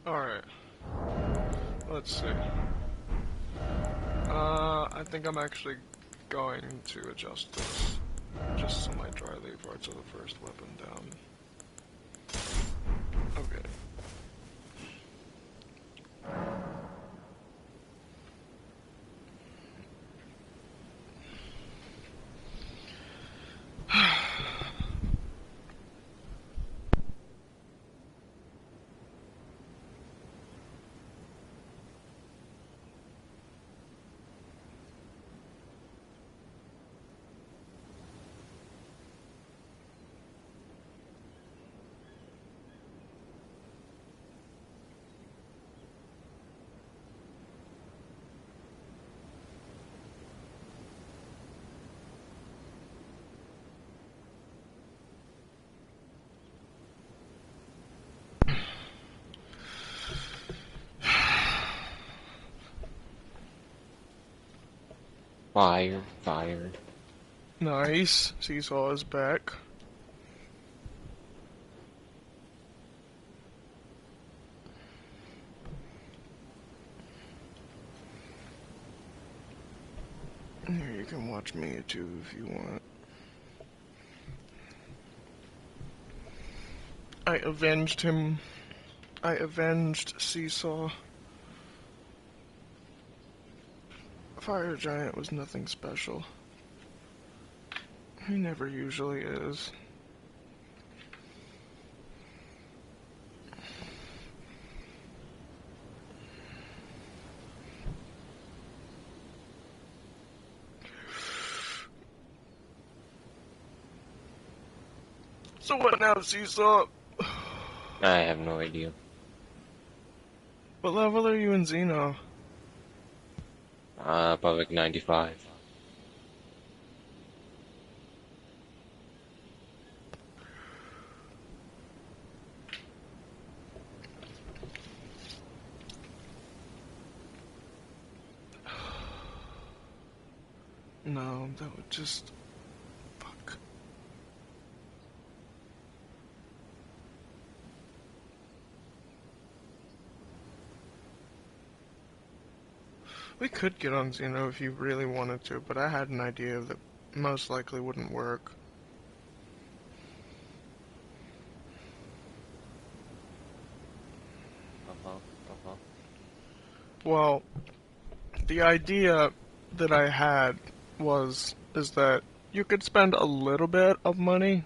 Alright. Let's see. I think I'm actually going to adjust this. Just so my dry leaf arts are the first weapon down. Okay. Fired. Nice. Seesaw is back. Here, you can watch me too if you want. I avenged him. I avenged Seesaw. Fire Giant was nothing special. He never usually is. So what now, Seesaw? I have no idea. What level are you in Xeno? Probably like 95. No, that would just... Fuck. We could get on Xeno if you really wanted to, but I had an idea that most likely wouldn't work. Well, the idea that I had is that you could spend a little bit of money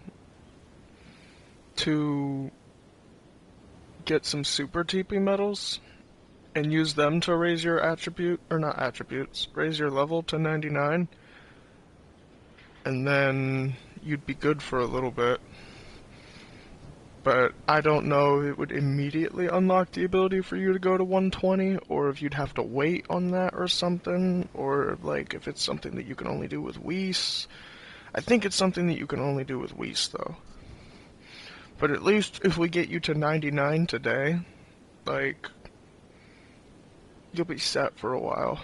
to get some super TP medals and use them to raise your raise your level to 99, and then you'd be good for a little bit. But I don't know if it would immediately unlock the ability for you to go to 120, or if you'd have to wait on that or something, or like if it's something that you can only do with Whis. I think it's something that you can only do with Whis, though. But at least if we get you to 99 today, like, you'll be set for a while.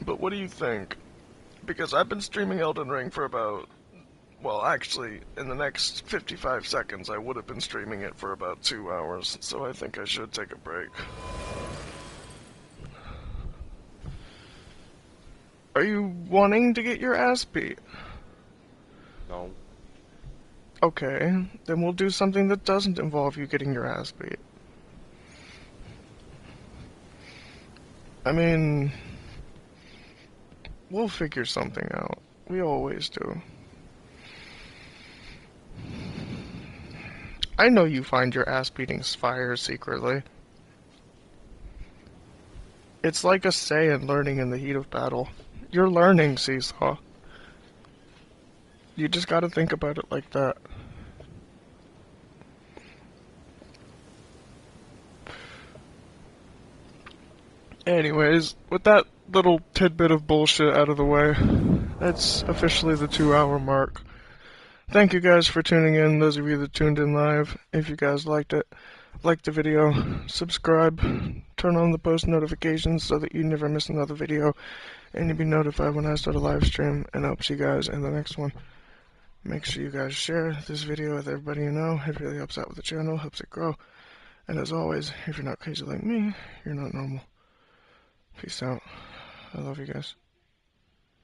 But what do you think? Because I've been streaming Elden Ring for about, well, actually, in the next 55 seconds, I would have been streaming it for about 2 hours, so I think I should take a break. Are you wanting to get your ass beat? No. Okay, then we'll do something that doesn't involve you getting your ass beat. I mean, we'll figure something out. We always do. I know you find your ass beatings fire secretly. It's like a Saiyan learning in the heat of battle. You're learning, Seesaw. You just gotta think about it like that. Anyways, with that little tidbit of bullshit out of the way, that's officially the 2-hour mark. Thank you guys for tuning in, those of you that tuned in live. If you guys liked it, like the video, subscribe, turn on the post notifications so that you never miss another video, and you'll be notified when I start a live stream, and I'll see you guys in the next one. Make sure you guys share this video with everybody you know. It really helps out with the channel, helps it grow. And as always, if you're not crazy like me, you're not normal. Peace out. I love you guys.